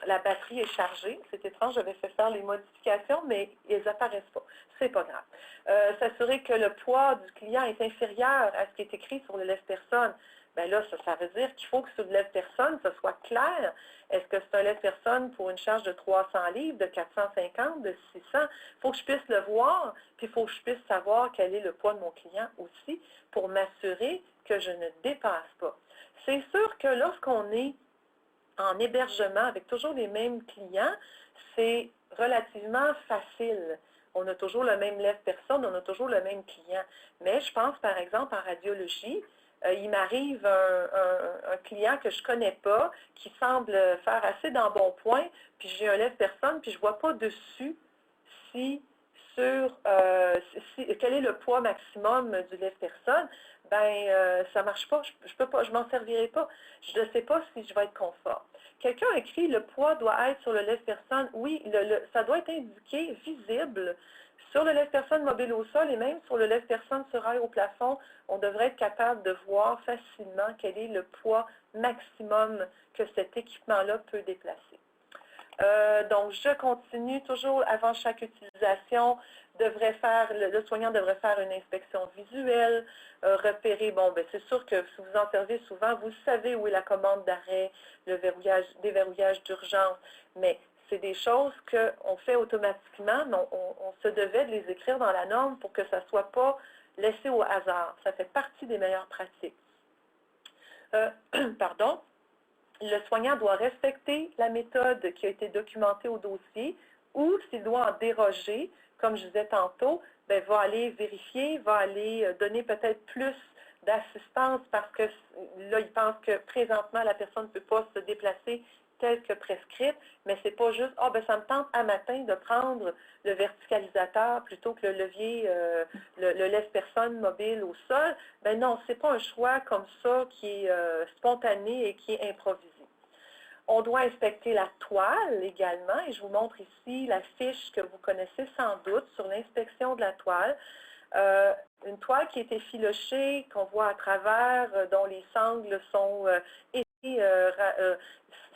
la batterie est chargée. C'est étrange, j'avais fait faire les modifications, mais elles n'apparaissent pas. C'est pas grave. S'assurer que le poids du client est inférieur à ce qui est écrit sur le lève-personne. Bien là, ça veut dire qu'il faut que sur le lève-personne, ce soit clair. Est-ce que c'est un lève-personne pour une charge de 300 livres, de 450, de 600? Il faut que je puisse le voir, puis il faut que je puisse savoir quel est le poids de mon client aussi pour m'assurer que je ne dépasse pas. C'est sûr que lorsqu'on est en hébergement avec toujours les mêmes clients, c'est relativement facile. On a toujours le même lève-personne, on a toujours le même client. Mais je pense, par exemple, en radiologie, il m'arrive un client que je ne connais pas, qui semble faire assez d'embonpoint, puis j'ai un lève-personne, puis je ne vois pas dessus quel est le poids maximum du lève-personne. Ça ne marche pas, je peux pas, je m'en servirai pas. Je ne sais pas si je vais être conforme. Quelqu'un a écrit le poids doit être sur le lève-personne. Oui, ça doit être indiqué, visible sur le lève-personne mobile au sol et même sur le lève-personne sur air au plafond. On devrait être capable de voir facilement quel est le poids maximum que cet équipement-là peut déplacer. Donc, je continue toujours avant chaque utilisation. Le soignant devrait faire une inspection visuelle, repérer, c'est sûr que si vous en servez souvent, vous savez où est la commande d'arrêt, le déverrouillage d'urgence, mais c'est des choses qu'on fait automatiquement, mais on se devait de les écrire dans la norme pour que ça ne soit pas laissé au hasard. Ça fait partie des meilleures pratiques. Pardon. Le soignant doit respecter la méthode qui a été documentée au dossier ou s'il doit en déroger, comme je disais tantôt, va aller vérifier, va aller donner peut-être plus d'assistance parce que là, il pense que présentement, la personne ne peut pas se déplacer telle que prescrite, mais ce n'est pas juste, ça me tente à matin de prendre le verticalisateur plutôt que le levier, le lève-personne mobile au sol. Non, ce n'est pas un choix comme ça qui est spontané et qui est improvisé. On doit inspecter la toile également, et je vous montre ici la fiche que vous connaissez sans doute sur l'inspection de la toile. Une toile qui est effilochée, qu'on voit à travers, dont les sangles sont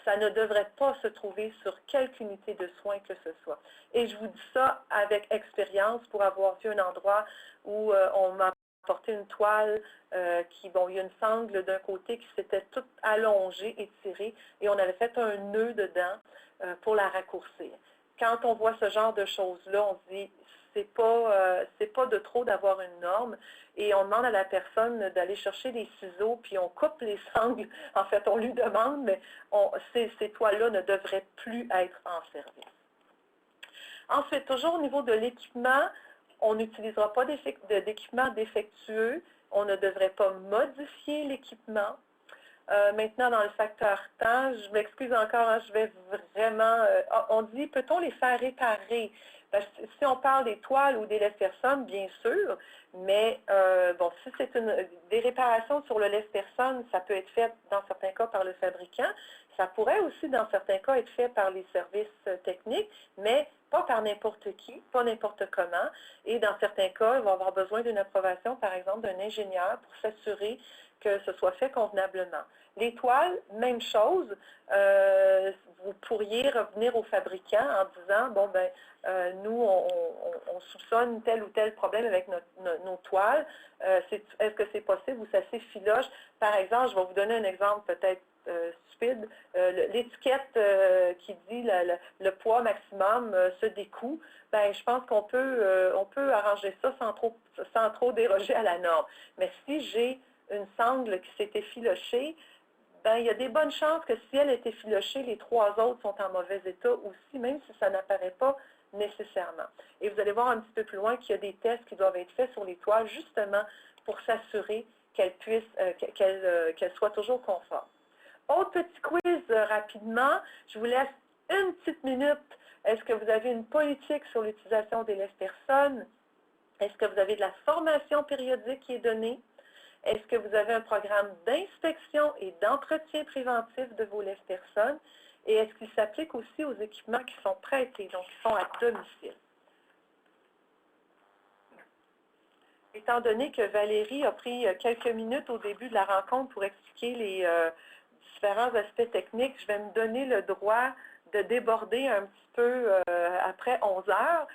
ça ne devrait pas se trouver sur quelque unité de soins que ce soit. Et je vous dis ça avec expérience pour avoir vu un endroit où on m'a apporté une toile il y a une sangle d'un côté qui s'était toute allongée, étirée, et on avait fait un nœud dedans pour la raccourcir. Quand on voit ce genre de choses-là, on se dit, c'est pas de trop d'avoir une norme, et on demande à la personne d'aller chercher des ciseaux, puis on coupe les sangles. En fait, on lui demande, mais ces toiles-là ne devraient plus être en service. Ensuite, toujours au niveau de l'équipement, on n'utilisera pas d'équipement défectueux. On ne devrait pas modifier l'équipement. Maintenant, dans le facteur temps, je m'excuse encore, je vais vraiment... on dit, peut-on les faire réparer? Si on parle des toiles ou des lève-personnes, bien sûr, mais si c'est des réparations sur le lève-personne, ça peut être fait dans certains cas par le fabricant. Ça pourrait aussi, dans certains cas, être fait par les services techniques, mais pas par n'importe qui, pas n'importe comment. Et dans certains cas, il va avoir besoin d'une approbation, par exemple, d'un ingénieur pour s'assurer que ce soit fait convenablement. Les toiles, même chose, vous pourriez revenir au fabricant en disant, nous, on soupçonne tel ou tel problème avec nos toiles. Est-ce que c'est possible ou ça s'effiloche? Par exemple, je vais vous donner un exemple peut-être stupide. L'étiquette qui dit le poids maximum se découle, je pense qu'on peut arranger ça sans trop déroger à la norme. Mais si j'ai une sangle qui s'est effilochée, il y a des bonnes chances que si elle est effilochée, les trois autres sont en mauvais état aussi, même si ça n'apparaît pas nécessairement. Et vous allez voir un petit peu plus loin qu'il y a des tests qui doivent être faits sur les toiles, justement pour s'assurer qu'elles soient toujours conformes. Autre petit quiz rapidement, je vous laisse une petite minute. Est-ce que vous avez une politique sur l'utilisation des lève-personnes? Est-ce que vous avez de la formation périodique qui est donnée? Est-ce que vous avez un programme d'inspection et d'entretien préventif de vos lèvres-personnes? Et est-ce qu'il s'applique aussi aux équipements qui sont prêtés, donc qui sont à domicile? Étant donné que Valérie a pris quelques minutes au début de la rencontre pour expliquer les différents aspects techniques, je vais me donner le droit de déborder un petit peu après 11 heures,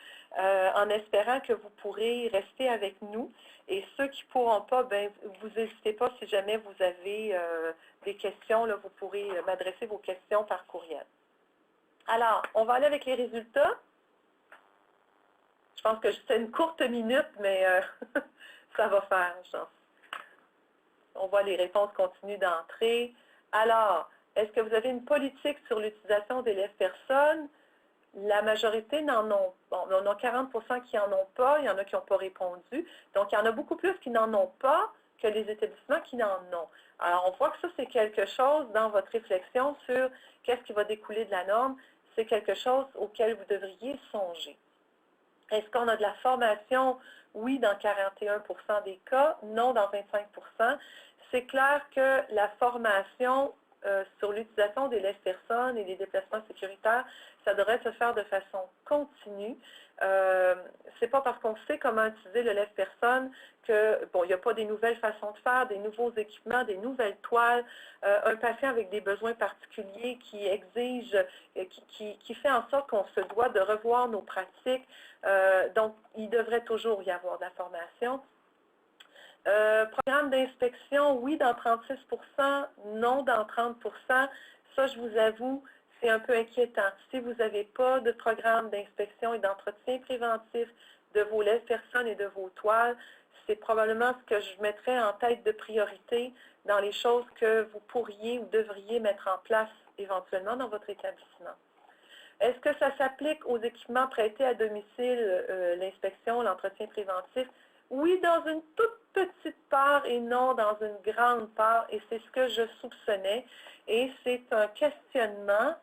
en espérant que vous pourrez rester avec nous. Et ceux qui ne pourront pas, ben, vous n'hésitez pas, si jamais vous avez des questions, là, vous pourrez m'adresser vos questions par courriel. Alors, on va aller avec les résultats. Je pense que c'est une courte minute, mais ça va faire, je pense. On voit les réponses continuent d'entrer. Alors, est-ce que vous avez une politique sur l'utilisation des lèvres-personnes? La majorité n'en ont pas. On a 40 qui n'en ont pas, il y en a qui n'ont pas répondu. Donc, il y en a beaucoup plus qui n'en ont pas que les établissements qui n'en ont. Alors, on voit que ça, c'est quelque chose dans votre réflexion sur qu'est-ce qui va découler de la norme. C'est quelque chose auquel vous devriez songer. Est-ce qu'on a de la formation? Oui, dans 41 des cas, non dans 25 C'est clair que la formation sur l'utilisation des lèvres-personnes et des déplacements sécuritaires, ça devrait se faire de façon continue. C'est pas parce qu'on sait comment utiliser le lèvre-personne que, bon, il n'y a pas des nouvelles façons de faire, des nouveaux équipements, des nouvelles toiles, un patient avec des besoins particuliers qui exige, qui fait en sorte qu'on se doit de revoir nos pratiques. Donc, il devrait toujours y avoir de la formation. Programme d'inspection, oui, dans 36 non dans 30 Ça, je vous avoue, c'est un peu inquiétant. Si vous n'avez pas de programme d'inspection et d'entretien préventif de vos lèvres-personnes et de vos toiles, c'est probablement ce que je mettrais en tête de priorité dans les choses que vous pourriez ou devriez mettre en place éventuellement dans votre établissement. Est-ce que ça s'applique aux équipements prêtés à domicile, l'inspection, l'entretien préventif? Oui, dans une toute petite part et non dans une grande part, et c'est ce que je soupçonnais. Et c'est un questionnement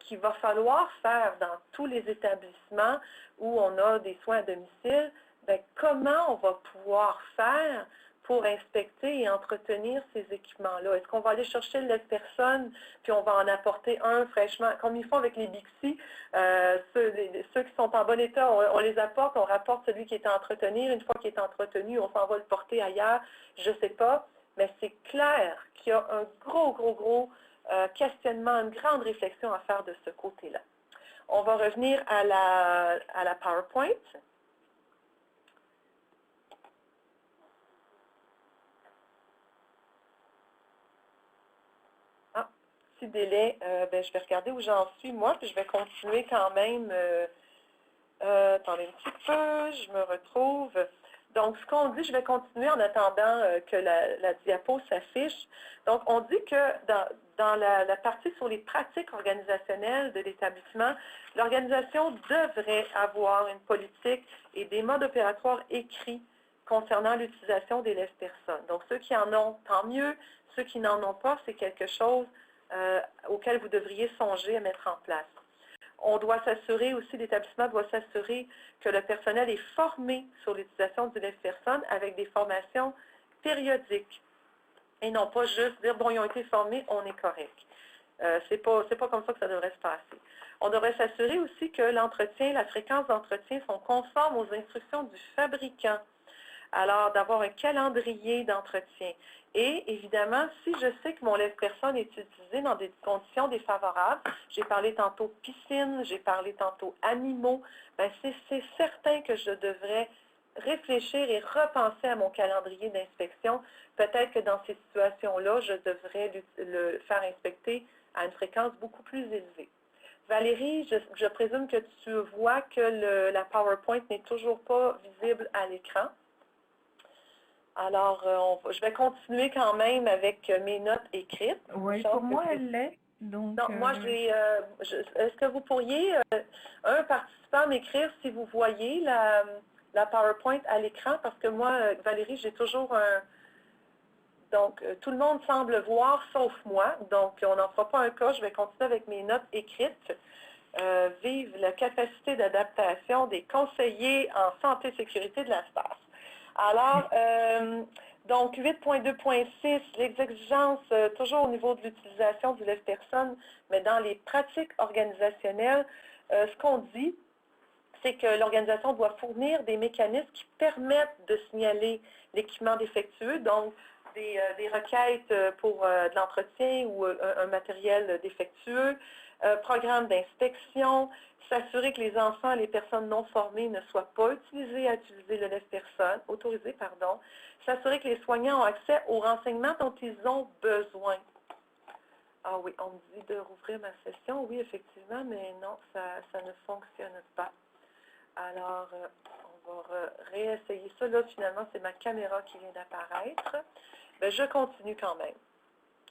qu'il va falloir faire dans tous les établissements où on a des soins à domicile. Bien, comment on va pouvoir faire pour inspecter et entretenir ces équipements-là? Est-ce qu'on va aller chercher le lèvre-personne, puis on va en apporter un fraîchement, comme ils font avec les Bixi, ceux qui sont en bon état, on les apporte, on rapporte celui qui est à entretenir. Une fois qu'il est entretenu, on s'en va le porter ailleurs, je ne sais pas, mais c'est clair qu'il y a un gros questionnement, une grande réflexion à faire de ce côté-là. On va revenir à la PowerPoint. Petit délai, ben, je vais regarder où j'en suis, moi, puis je vais continuer quand même. Attendez un petit peu, je me retrouve. Donc, ce qu'on dit, je vais continuer en attendant que la diapo s'affiche. Donc, on dit que dans la partie sur les pratiques organisationnelles de l'établissement, l'organisation devrait avoir une politique et des modes opératoires écrits concernant l'utilisation des lèvres-personnes. Donc, ceux qui en ont, tant mieux. Ceux qui n'en ont pas, c'est quelque chose auquel vous devriez songer à mettre en place. On doit s'assurer aussi, l'établissement doit s'assurer que le personnel est formé sur l'utilisation du lèvre-personne avec des formations périodiques et non pas juste dire, bon, ils ont été formés, on est correct. C'est pas comme ça que ça devrait se passer. On devrait s'assurer aussi que l'entretien, la fréquence d'entretien sont conformes aux instructions du fabricant. Alors, d'avoir un calendrier d'entretien. Et évidemment, si je sais que mon lèvre-personne est utilisé dans des conditions défavorables, j'ai parlé tantôt piscine, j'ai parlé tantôt animaux, bien, c'est certain que je devrais réfléchir et repenser à mon calendrier d'inspection. Peut-être que dans ces situations-là, je devrais le faire inspecter à une fréquence beaucoup plus élevée. Valérie, je présume que tu vois que la PowerPoint n'est toujours pas visible à l'écran. Alors, je vais continuer quand même avec mes notes écrites. Oui, pour moi, elle l'est. Donc, non, moi, est-ce que vous pourriez, un participant, m'écrire si vous voyez la PowerPoint à l'écran? Parce que moi, Valérie, j'ai toujours un... Donc, tout le monde semble voir, sauf moi. Donc, on n'en fera pas un cas. Je vais continuer avec mes notes écrites. vive la capacité d'adaptation des conseillers en santé et sécurité de la SPAS. Alors, donc 8.2.6, les exigences, toujours au niveau de l'utilisation du lève-personne, mais dans les pratiques organisationnelles, ce qu'on dit, c'est que l'organisation doit fournir des mécanismes qui permettent de signaler l'équipement défectueux, donc des requêtes pour de l'entretien ou un matériel défectueux, programme d'inspection, s'assurer que les enfants et les personnes non formées ne soient pas utilisés à utiliser le lève-personne, autorisés, pardon, s'assurer que les soignants ont accès aux renseignements dont ils ont besoin. Ah oui, on me dit de rouvrir ma session. Oui, effectivement, mais non, ça ne fonctionne pas. Alors, on va réessayer ça. Là, finalement, c'est ma caméra qui vient d'apparaître. Bien, je continue quand même.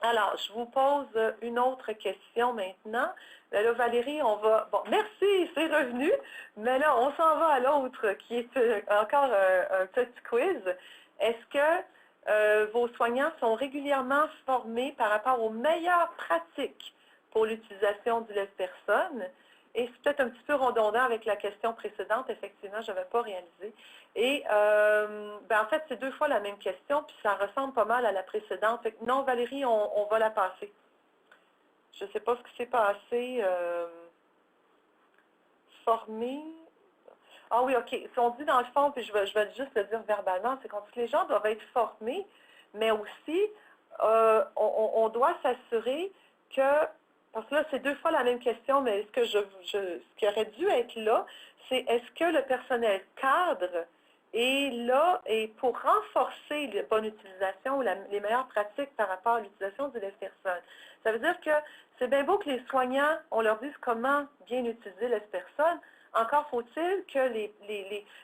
Alors, je vous pose une autre question maintenant. Bien, là, Valérie, on va... Bon, merci, c'est revenu. Mais là, on s'en va à l'autre qui est encore un petit quiz. Est-ce que vos soignants sont régulièrement formés par rapport aux meilleures pratiques pour l'utilisation du lève-personne? Et c'est peut-être un petit peu redondant avec la question précédente, effectivement, je n'avais pas réalisé. Et en fait, c'est 2 fois la même question, puis ça ressemble pas mal à la précédente. Fait que non, Valérie, on va la passer. Je ne sais pas ce qui s'est passé. Formé. Ah oui, OK. Si on dit dans le fond, puis je vais juste le dire verbalement, c'est qu'on dit que les gens doivent être formés, mais aussi, on doit s'assurer que... Parce que là, c'est 2 fois la même question, mais ce qui aurait dû être là, c'est est-ce que le personnel cadre est là et pour renforcer la bonne utilisation ou les meilleures pratiques par rapport à l'utilisation du lève-personne. Ça veut dire que c'est bien beau que les soignants, on leur dise comment bien utiliser le lève-personne. Encore faut-il que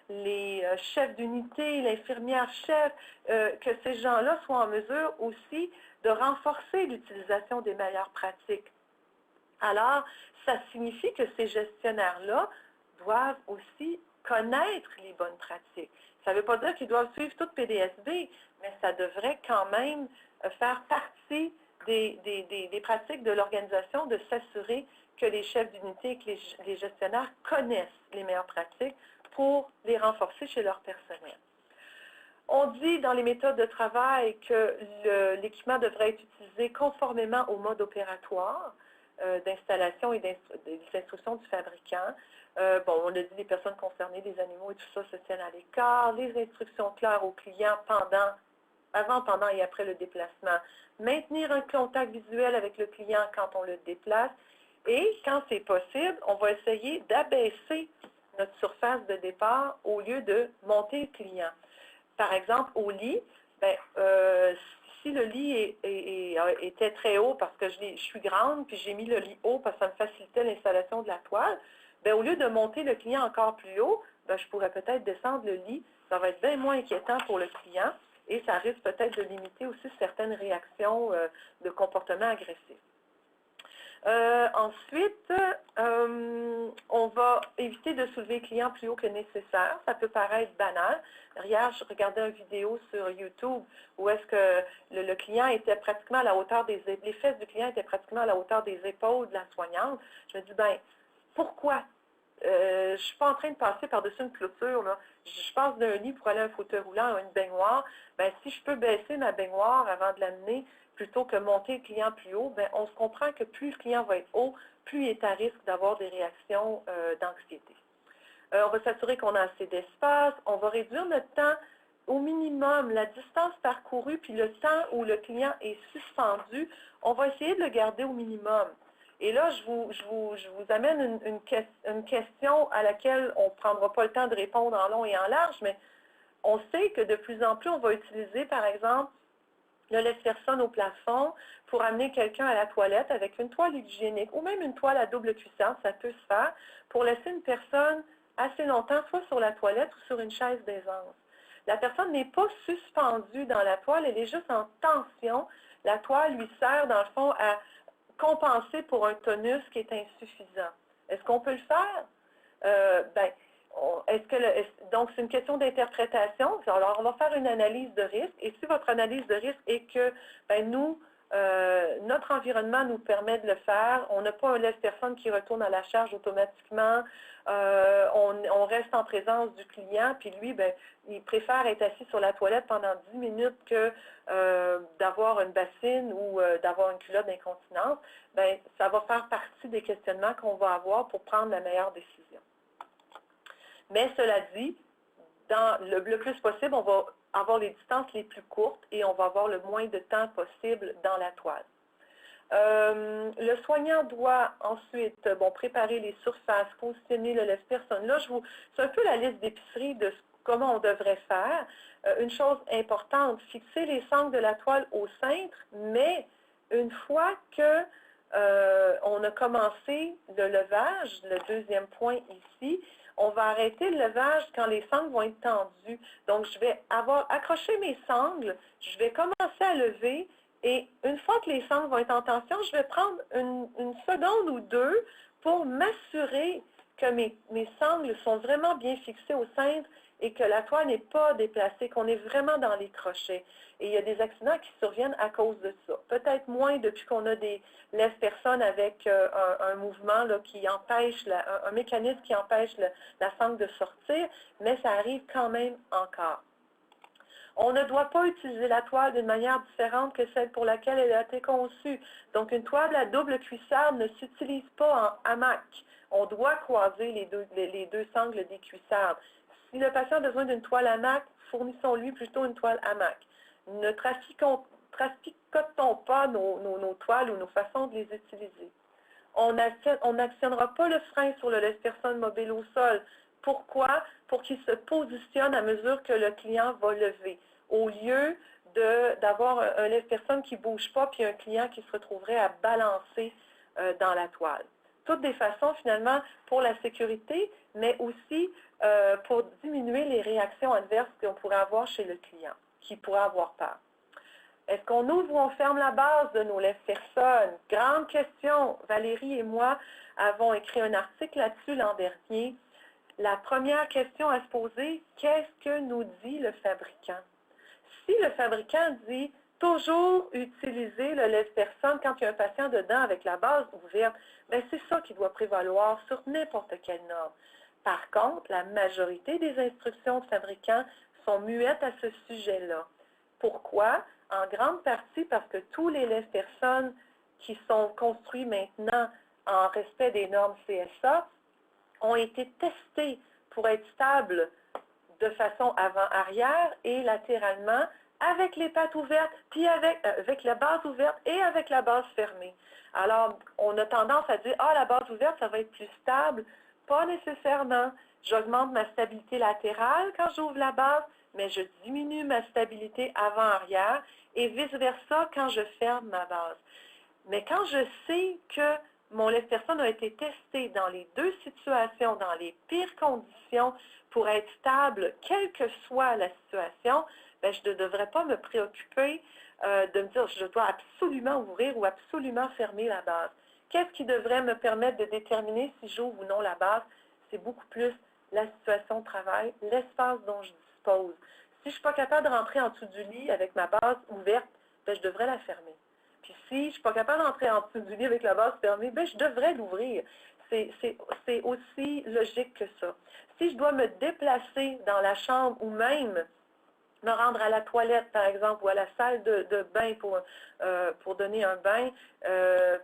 les chefs d'unité, l'infirmière-chef, que ces gens-là soient en mesure aussi de renforcer l'utilisation des meilleures pratiques. Alors, ça signifie que ces gestionnaires-là doivent aussi connaître les bonnes pratiques. Ça ne veut pas dire qu'ils doivent suivre toute PDSB, mais ça devrait quand même faire partie des pratiques de l'organisation de s'assurer que les chefs d'unité et que les gestionnaires connaissent les meilleures pratiques pour les renforcer chez leur personnel. On dit dans les méthodes de travail que l'équipement devrait être utilisé conformément au mode opératoire d'installation et des instructions du fabricant. On a dit les personnes concernées, les animaux et tout ça se tiennent à l'écart, les instructions claires aux clients avant, pendant et après le déplacement, maintenir un contact visuel avec le client quand on le déplace et quand c'est possible, on va essayer d'abaisser notre surface de départ au lieu de monter le client. Par exemple, au lit, si le lit était très haut parce que je suis grande, puis j'ai mis le lit haut parce que ça me facilitait l'installation de la toile, au lieu de monter le client encore plus haut, je pourrais peut-être descendre le lit. Ça va être bien moins inquiétant pour le client et ça risque peut-être de limiter aussi certaines réactions de comportement agressif. Ensuite, on va éviter de soulever le client plus haut que nécessaire. Ça peut paraître banal. Hier, je regardais une vidéo sur YouTube où est-ce que le client était pratiquement à la hauteur les fesses du client étaient pratiquement à la hauteur des épaules de la soignante. Je me dis, pourquoi? Je ne suis pas en train de passer par-dessus une clôture. Là. Je passe d'un lit pour aller à un fauteuil roulant à une baignoire. Si je peux baisser ma baignoire avant de l'amener, plutôt que monter le client plus haut, on se comprend que plus le client va être haut, plus il est à risque d'avoir des réactions d'anxiété. On va s'assurer qu'on a assez d'espace, on va réduire notre temps au minimum, la distance parcourue, puis le temps où le client est suspendu, on va essayer de le garder au minimum. Et là, je vous amène une question à laquelle on ne prendra pas le temps de répondre en long et en large, mais on sait que de plus en plus, on va utiliser, par exemple, le lève-personne au plafond pour amener quelqu'un à la toilette avec une toile hygiénique ou même une toile à double cuissance, ça peut se faire, pour laisser une personne assez longtemps, soit sur la toilette ou sur une chaise d'aisance. La personne n'est pas suspendue dans la toile, elle est juste en tension. La toile lui sert, dans le fond, à compenser pour un tonus qui est insuffisant. Est-ce qu'on peut le faire? Donc, c'est une question d'interprétation. Alors, on va faire une analyse de risque. Et si votre analyse de risque est que nous, Notre environnement nous permet de le faire. On n'a pas un lève-personne qui retourne à la charge automatiquement. On reste en présence du client, puis lui, ben, il préfère être assis sur la toilette pendant 10 minutes que d'avoir une bassine ou d'avoir une culotte d'incontinence. Ben, ça va faire partie des questionnements qu'on va avoir pour prendre la meilleure décision. Mais cela dit, dans le plus possible, on va avoir les distances les plus courtes et on va avoir le moins de temps possible dans la toile. Le soignant doit ensuite préparer les surfaces, positionner le lève-personne. Là, c'est un peu la liste d'épicerie de comment on devrait faire. Une chose importante, fixer les sangles de la toile au cintre, mais une fois que on a commencé le levage, le deuxième point ici, on va arrêter le levage quand les sangles vont être tendues. Donc, je vais avoir accroché mes sangles, je vais commencer à lever et une fois que les sangles vont être en tension, je vais prendre une seconde ou deux pour m'assurer que mes sangles sont vraiment bien fixées au cintre et que la toile n'est pas déplacée, qu'on est vraiment dans les crochets. Et il y a des accidents qui surviennent à cause de ça. Peut-être moins depuis qu'on a des lève-personnes avec un mouvement là, qui empêche, un mécanisme qui empêche la sangle de sortir, mais ça arrive quand même encore. On ne doit pas utiliser la toile d'une manière différente que celle pour laquelle elle a été conçue. Donc, une toile à double cuissarde ne s'utilise pas en hamac. On doit croiser les deux sangles des cuissardes. Si le patient a besoin d'une toile hamac, fournissons-lui plutôt une toile hamac. Ne traficotons pas nos toiles ou nos façons de les utiliser. On n'actionnera pas le frein sur le lève-personne mobile au sol. Pourquoi? Pour qu'il se positionne à mesure que le client va lever, au lieu d'avoir un lève-personne qui ne bouge pas puis un client qui se retrouverait à balancer dans la toile. Toutes des façons, finalement, pour la sécurité, mais aussi pour diminuer les réactions adverses qu'on pourrait avoir chez le client, qui pourrait avoir peur. Est-ce qu'on ouvre ou on ferme la base de nos lève-personnes? Grande question. Valérie et moi avons écrit un article là-dessus l'an dernier. La première question à se poser, qu'est-ce que nous dit le fabricant? Si le fabricant dit toujours utiliser le lève-personne quand il y a un patient dedans avec la base ouverte, bien c'est ça qui doit prévaloir sur n'importe quelle norme. Par contre, la majorité des instructions de fabricants sont muettes à ce sujet-là. Pourquoi? En grande partie parce que tous les lève-personnes qui sont construits maintenant en respect des normes CSA ont été testés pour être stables de façon avant-arrière et latéralement avec les pattes ouvertes, puis avec la base ouverte et avec la base fermée. Alors, on a tendance à dire, la base ouverte, ça va être plus stable. Pas nécessairement. J'augmente ma stabilité latérale quand j'ouvre la base, mais je diminue ma stabilité avant-arrière et vice-versa quand je ferme ma base. Mais quand je sais que mon lève-personne a été testé dans les deux situations, dans les pires conditions, pour être stable, quelle que soit la situation, bien, je ne devrais pas me préoccuper de me dire je dois absolument ouvrir ou absolument fermer la base. Qu'est-ce qui devrait me permettre de déterminer si j'ouvre ou non la base? C'est beaucoup plus la situation de travail, l'espace dont je dispose. Si je ne suis pas capable de rentrer en dessous du lit avec ma base ouverte, bien, je devrais la fermer. Puis si je ne suis pas capable d'entrer en dessous du lit avec la base fermée, bien, je devrais l'ouvrir. C'est aussi logique que ça. Si je dois me déplacer dans la chambre ou même me rendre à la toilette, par exemple, ou à la salle de bain pour donner un bain,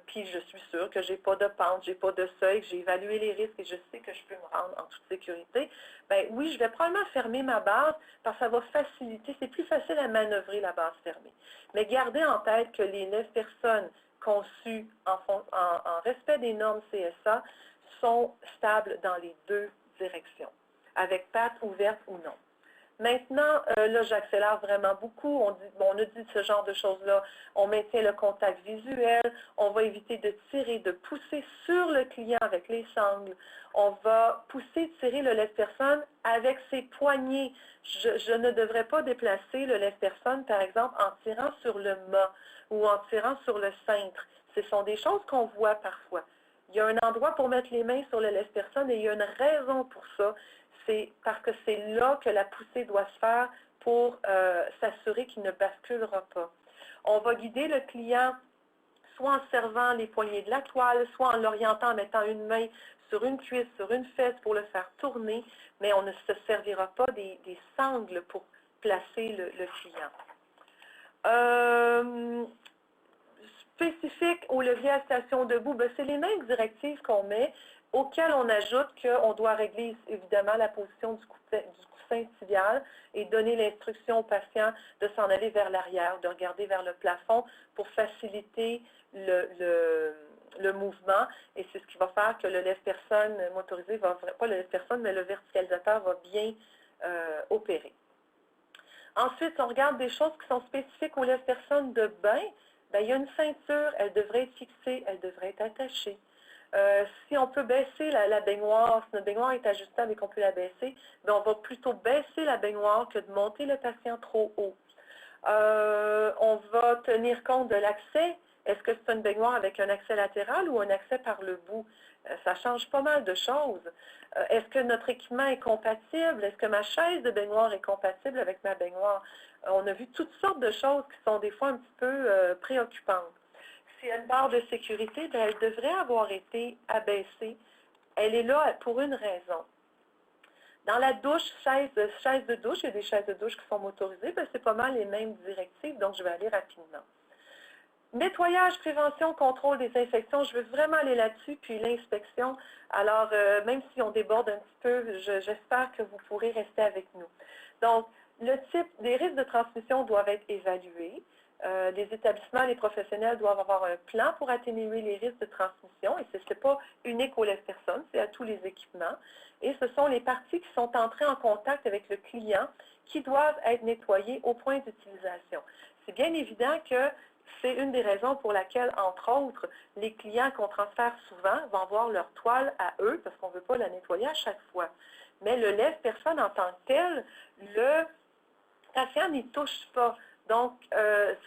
puis je suis sûre que je n'ai pas de pente, je n'ai pas de seuil, que j'ai évalué les risques et je sais que je peux me rendre en toute sécurité, bien oui, je vais probablement fermer ma base parce que ça va faciliter, c'est plus facile à manœuvrer la base fermée. Mais gardez en tête que les 9 personnes conçues en respect des normes CSA sont stables dans les deux directions, avec pattes ouvertes ou non. Maintenant, là, j'accélère vraiment beaucoup. On a dit ce genre de choses-là. On maintient le contact visuel. On va éviter de tirer, de pousser sur le client avec les sangles. On va pousser, tirer le lève-personne avec ses poignets. Je ne devrais pas déplacer le lève-personne, par exemple, en tirant sur le mât ou en tirant sur le cintre. Ce sont des choses qu'on voit parfois. Il y a un endroit pour mettre les mains sur le lève-personne et il y a une raison pour ça. C'est parce que c'est là que la poussée doit se faire pour s'assurer qu'il ne basculera pas. On va guider le client soit en servant les poignées de la toile, soit en l'orientant en mettant une main sur une cuisse, sur une fesse pour le faire tourner, mais on ne se servira pas des sangles pour placer le client. Spécifique au levier à station debout, c'est les mêmes directives qu'on met, auxquelles on ajoute qu'on doit régler évidemment la position du coussin tibial et donner l'instruction au patient de s'en aller vers l'arrière, de regarder vers le plafond pour faciliter le mouvement. Et c'est ce qui va faire que le lève-personne motorisé, pas le lève-personne, mais le verticalisateur va bien opérer. Ensuite, on regarde des choses qui sont spécifiques aux lève-personnes de bain. Il y a une ceinture, elle devrait être fixée, elle devrait être attachée. Si on peut baisser la baignoire, si notre baignoire est ajustable et qu'on peut la baisser, on va plutôt baisser la baignoire que de monter le patient trop haut. On va tenir compte de l'accès. Est-ce que c'est une baignoire avec un accès latéral ou un accès par le bout? Ça change pas mal de choses. Est-ce que notre équipement est compatible? Est-ce que ma chaise de baignoire est compatible avec ma baignoire? On a vu toutes sortes de choses qui sont des fois un petit peu préoccupantes. S'il y a une barre de sécurité, elle devrait avoir été abaissée. Elle est là pour une raison. Dans la douche, chaise de douche, il y a des chaises de douche qui sont motorisées, c'est pas mal les mêmes directives, donc je vais aller rapidement. Nettoyage, prévention, contrôle des infections, je veux vraiment aller là-dessus, puis l'inspection. Alors, même si on déborde un petit peu, j'espère que vous pourrez rester avec nous. Donc, le type des risques de transmission doivent être évalués. Les établissements, les professionnels doivent avoir un plan pour atténuer les risques de transmission, et ce n'est pas unique aux lève-personnes, c'est à tous les équipements. Et ce sont les parties qui sont entrées en contact avec le client qui doivent être nettoyées au point d'utilisation. C'est bien évident que c'est une des raisons pour laquelle, entre autres, les clients qu'on transfère souvent vont avoir leur toile à eux, parce qu'on ne veut pas la nettoyer à chaque fois. Mais le lève-personne en tant que tel, le patient n'y touche pas. Donc,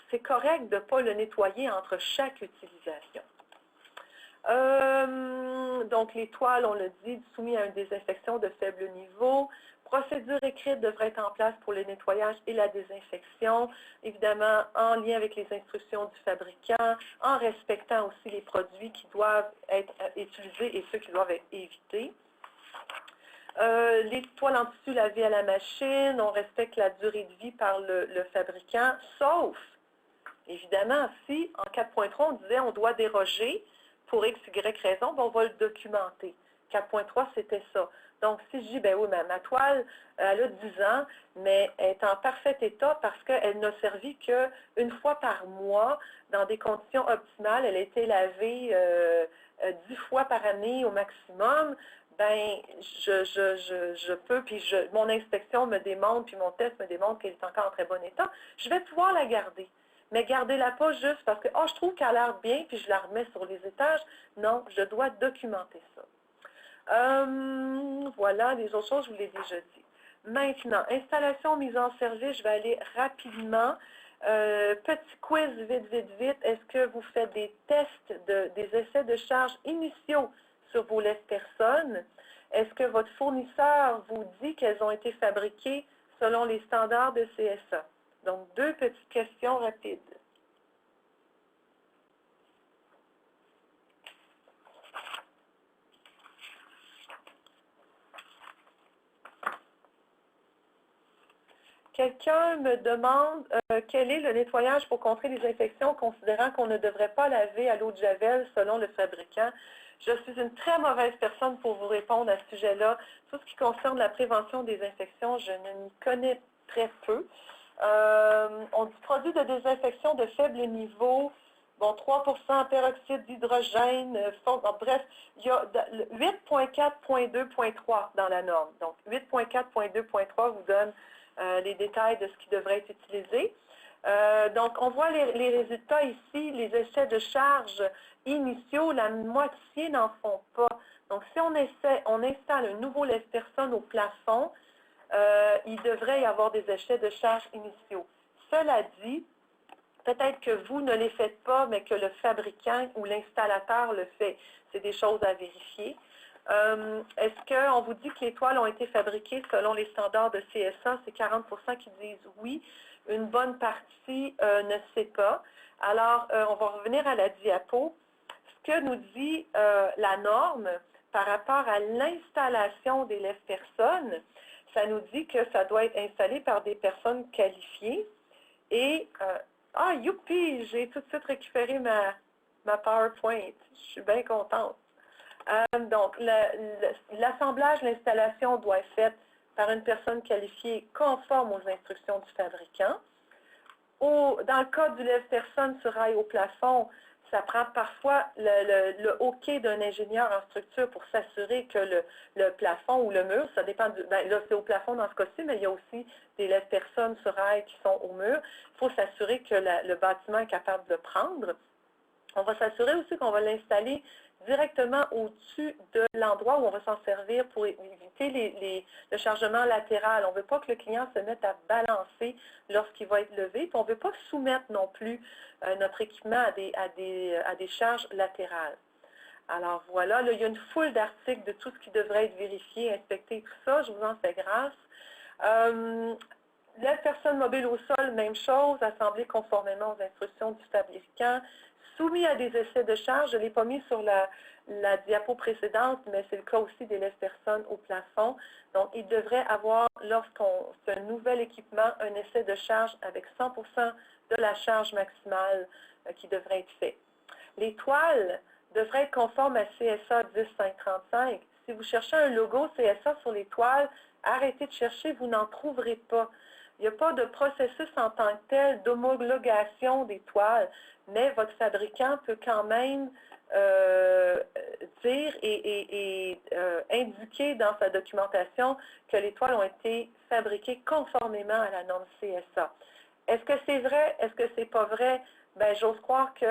c'est correct de ne pas le nettoyer entre chaque utilisation. Donc, les toiles, on l'a dit, soumises à une désinfection de faible niveau. Procédure écrite devrait être en place pour le nettoyage et la désinfection, évidemment en lien avec les instructions du fabricant, en respectant aussi les produits qui doivent être utilisés et ceux qui doivent être évités. Les toiles en tissu lavées à la machine, on respecte la durée de vie par le fabricant, sauf, évidemment, si en 4.3, on disait on doit déroger pour X, Y raison, on va le documenter. 4.3, c'était ça. Donc, si je dis, oui, ma toile, elle a 10 ans, mais elle est en parfait état parce qu'elle n'a servi qu'une fois par mois, dans des conditions optimales, elle a été lavée 10 fois par année au maximum, je peux, puis mon inspection me démontre, puis mon test me démontre qu'elle est encore en très bon état, je vais pouvoir la garder. Mais gardez-la pas juste parce que, je trouve qu'elle a l'air bien, puis je la remets sur les étages. Non, je dois documenter ça. Voilà, les autres choses, je vous l'ai déjà dit. Maintenant, installation, mise en service, je vais aller rapidement. Petit quiz, vite. Est-ce que vous faites des tests, des essais de charge initiaux sur vos lève-personnes? Est-ce que votre fournisseur vous dit qu'elles ont été fabriquées selon les standards de CSA? Donc, 2 petites questions rapides. Quelqu'un me demande quel est le nettoyage pour contrer les infections, considérant qu'on ne devrait pas laver à l'eau de Javel selon le fabricant. Je suis une très mauvaise personne pour vous répondre à ce sujet-là. Tout ce qui concerne la prévention des infections, je ne m'y connais très peu. On dit produit de désinfection de faible niveau, 3% peroxyde d'hydrogène, bref, il y a 8.4.2.3 dans la norme. Donc, 8.4.2.3 vous donne les détails de ce qui devrait être utilisé. Donc, on voit les résultats ici, les essais de charge initiaux, la moitié n'en font pas. Donc, si on installe un nouveau lève-personne au plafond, il devrait y avoir des essais de charge initiaux. Cela dit, peut-être que vous ne les faites pas, mais que le fabricant ou l'installateur le fait. C'est des choses à vérifier. Est-ce qu'on vous dit que les toiles ont été fabriquées selon les standards de CSA? C'est 40% qui disent oui. une bonne partie ne sait pas. Alors, on va revenir à la diapo. Ce que nous dit la norme par rapport à l'installation d'élèves-personnes, ça nous dit que ça doit être installé par des personnes qualifiées. Et, youpi, j'ai tout de suite récupéré ma PowerPoint. Je suis bien contente. Donc, l'assemblage, l'installation doit être faite par une personne qualifiée conforme aux instructions du fabricant. Dans le cas du lève-personne sur rail au plafond, ça prend parfois le OK d'un ingénieur en structure pour s'assurer que le plafond ou le mur, ça dépend, là c'est au plafond dans ce cas-ci, mais il y a aussi des lève-personnes sur rail qui sont au mur. Il faut s'assurer que le bâtiment est capable de le prendre. On va s'assurer aussi qu'on va l'installer directement au-dessus de l'endroit où on va s'en servir pour éviter le chargement latéral. On ne veut pas que le client se mette à balancer lorsqu'il va être levé, puis on ne veut pas soumettre non plus notre équipement à des charges latérales. Alors voilà, là, il y a une foule d'articles de tout ce qui devrait être vérifié, inspecté, tout ça, je vous en fais grâce. La personne mobile au sol, même chose, assemblée conformément aux instructions du fabricant, soumis à des essais de charge. Je ne l'ai pas mis sur la diapo précédente, mais c'est le cas aussi des lève-personnes au plafond. Donc, il devrait avoir, lorsqu'on fait un nouvel équipement, un essai de charge avec 100% de la charge maximale qui devrait être fait. Les toiles devraient être conformes à CSA 10535. Si vous cherchez un logo CSA sur les toiles, arrêtez de chercher, vous n'en trouverez pas. Il n'y a pas de processus en tant que tel d'homologation des toiles, mais votre fabricant peut quand même dire et indiquer dans sa documentation que les toiles ont été fabriquées conformément à la norme CSA. Est-ce que c'est vrai? Est-ce que c'est pas vrai? Bien, j'ose croire que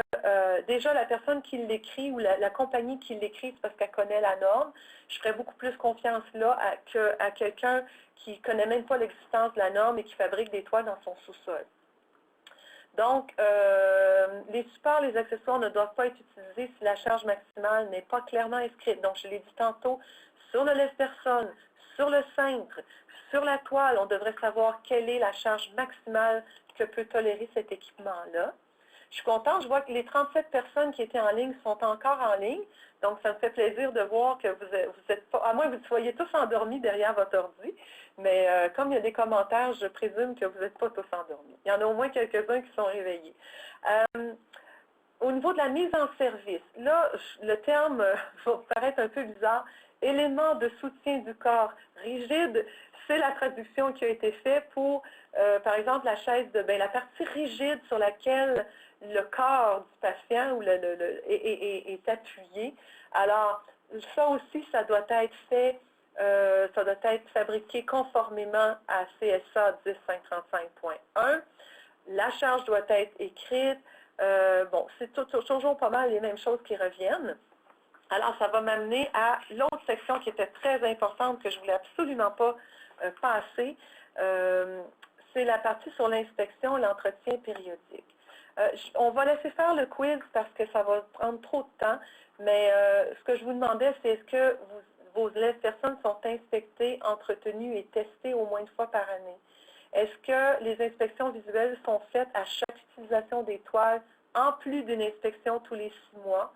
déjà la personne qui l'écrit ou la compagnie qui l'écrit, c'est parce qu'elle connaît la norme. Je ferais beaucoup plus confiance là qu'à quelqu'un qui ne connaît même pas l'existence de la norme et qui fabrique des toiles dans son sous-sol. Donc, les supports, les accessoires ne doivent pas être utilisés si la charge maximale n'est pas clairement inscrite. Donc, je l'ai dit tantôt, sur le lève-personne, sur le cintre, sur la toile, on devrait savoir quelle est la charge maximale que peut tolérer cet équipement-là. Je suis contente, je vois que les 37 personnes qui étaient en ligne sont encore en ligne. Donc, ça me fait plaisir de voir que vous êtes pas, à moins que vous soyez tous endormis derrière votre ordi, mais comme il y a des commentaires, je présume que vous n'êtes pas tous endormis. Il y en a au moins quelques-uns qui sont réveillés. Au niveau de la mise en service, là, le terme va paraître un peu bizarre. Élément de soutien du corps rigide, c'est la traduction qui a été faite pour, par exemple, la chaise la partie rigide sur laquelle le corps du patient est appuyé. Alors, ça aussi, ça doit être fait, ça doit être fabriqué conformément à CSA 10535.1. La charge doit être écrite. C'est toujours pas mal les mêmes choses qui reviennent. Alors, ça va m'amener à l'autre section qui était très importante, que je ne voulais absolument pas passer. C'est la partie sur l'inspection, l'entretien périodique. On va laisser faire le quiz parce que ça va prendre trop de temps, mais ce que je vous demandais, c'est est-ce que vos élèves-personnes sont inspectées, entretenues et testées au moins une fois par année? Est-ce que les inspections visuelles sont faites à chaque utilisation des toiles, en plus d'une inspection tous les 6 mois?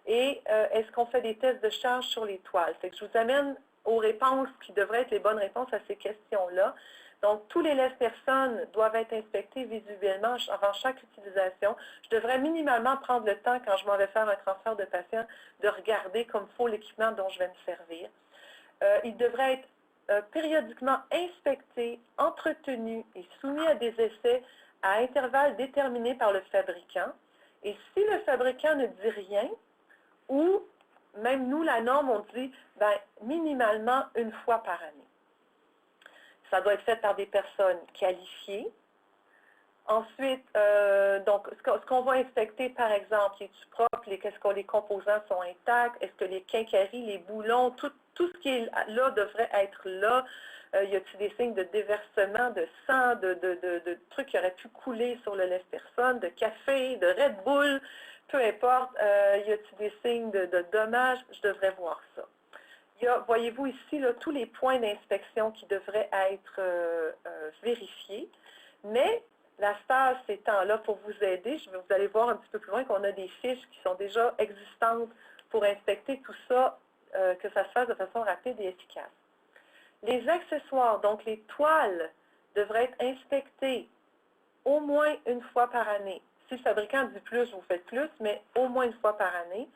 Et est-ce qu'on fait des tests de charge sur les toiles? Fait que je vous amène aux réponses qui devraient être les bonnes réponses à ces questions-là. Donc, tous les lève-personnes doivent être inspectés visuellement avant chaque utilisation. Je devrais minimalement prendre le temps, quand je m'en vais faire un transfert de patient, de regarder comme il faut l'équipement dont je vais me servir. Il devrait être périodiquement inspecté, entretenu et soumis à des essais à intervalles déterminés par le fabricant. Et si le fabricant ne dit rien, ou même nous, la norme, on dit minimalement une fois par année. Ça doit être fait par des personnes qualifiées. Ensuite, donc, ce qu'on va inspecter, par exemple, est-tu propre, est-ce que les composants sont intacts, est-ce que les quincailleries, les boulons, tout ce qui est là devrait être là. Y a-t-il des signes de déversement, de sang, de trucs qui auraient pu couler sur le lève-personne, de café, de Red Bull, peu importe, y a-t-il des signes de dommages, je devrais voir ça. Il y a, voyez-vous ici, là, tous les points d'inspection qui devraient être vérifiés, mais la STAS étant là pour vous aider, vous allez voir un petit peu plus loin qu'on a des fiches qui sont déjà existantes pour inspecter tout ça, que ça se fasse de façon rapide et efficace. Les accessoires, donc les toiles, devraient être inspectées au moins une fois par année. Si le fabricant dit plus, vous faites plus, mais au moins une fois par année.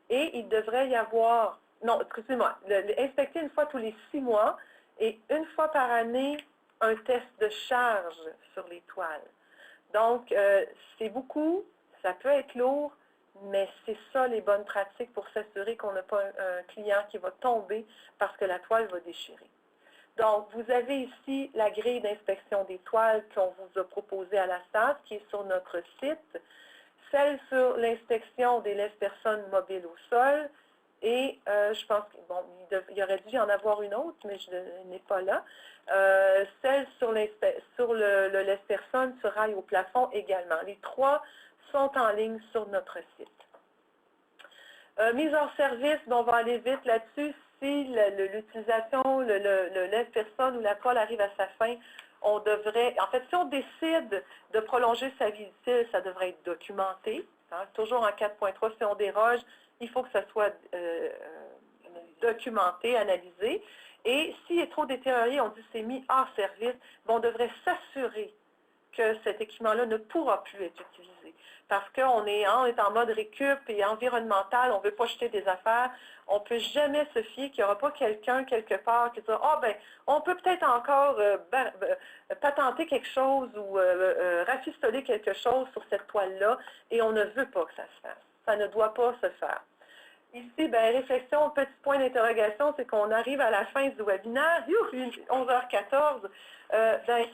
Et il devrait y avoir, non, excusez-moi, inspecter une fois tous les 6 mois et une fois par année, un test de charge sur les toiles. Donc, c'est beaucoup, ça peut être lourd, mais c'est ça les bonnes pratiques pour s'assurer qu'on n'a pas un client qui va tomber parce que la toile va déchirer. Donc, vous avez ici la grille d'inspection des toiles qu'on vous a proposée à la STAS, qui est sur notre site, celle sur l'inspection des lève-personnes mobiles au sol, et je pense qu'il y aurait dû y en avoir une autre, mais je n'ai pas là. Celle sur le lève-personne sur rail au plafond également. Les 3 sont en ligne sur notre site. Mise hors service, on va aller vite là-dessus. Si l'utilisation, le lève-personne ou la colle arrive à sa fin, on devrait, en fait, si on décide de prolonger sa vie utile, ça devrait être documenté. Hein, toujours en 4.3, si on déroge, il faut que ça soit documenté, analysé. Et s'il est trop détérioré, on dit que c'est mis hors service, on devrait s'assurer que cet équipement-là ne pourra plus être utilisé. Parce qu'on est en mode récup et environnemental, on ne veut pas jeter des affaires, on ne peut jamais se fier qu'il n'y aura pas quelqu'un quelque part qui dira « Ah, ben, on peut peut-être encore patenter quelque chose ou rafistoler quelque chose sur cette toile-là et on ne veut pas que ça se fasse. Ça ne doit pas se faire. » Ici, ben, réflexion, petit point d'interrogation, c'est qu'on arrive à la fin du webinaire, 11h14. Ben,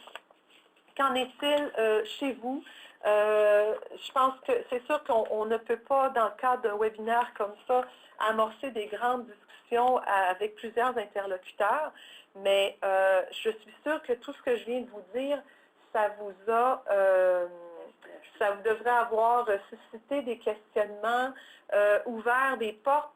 qu'en est-il chez vous? Je pense que c'est sûr qu'on ne peut pas, dans le cadre d'un webinaire comme ça, amorcer des grandes discussions avec plusieurs interlocuteurs, mais je suis sûre que tout ce que je viens de vous dire, ça vous devrait avoir suscité des questionnements, ouvert des portes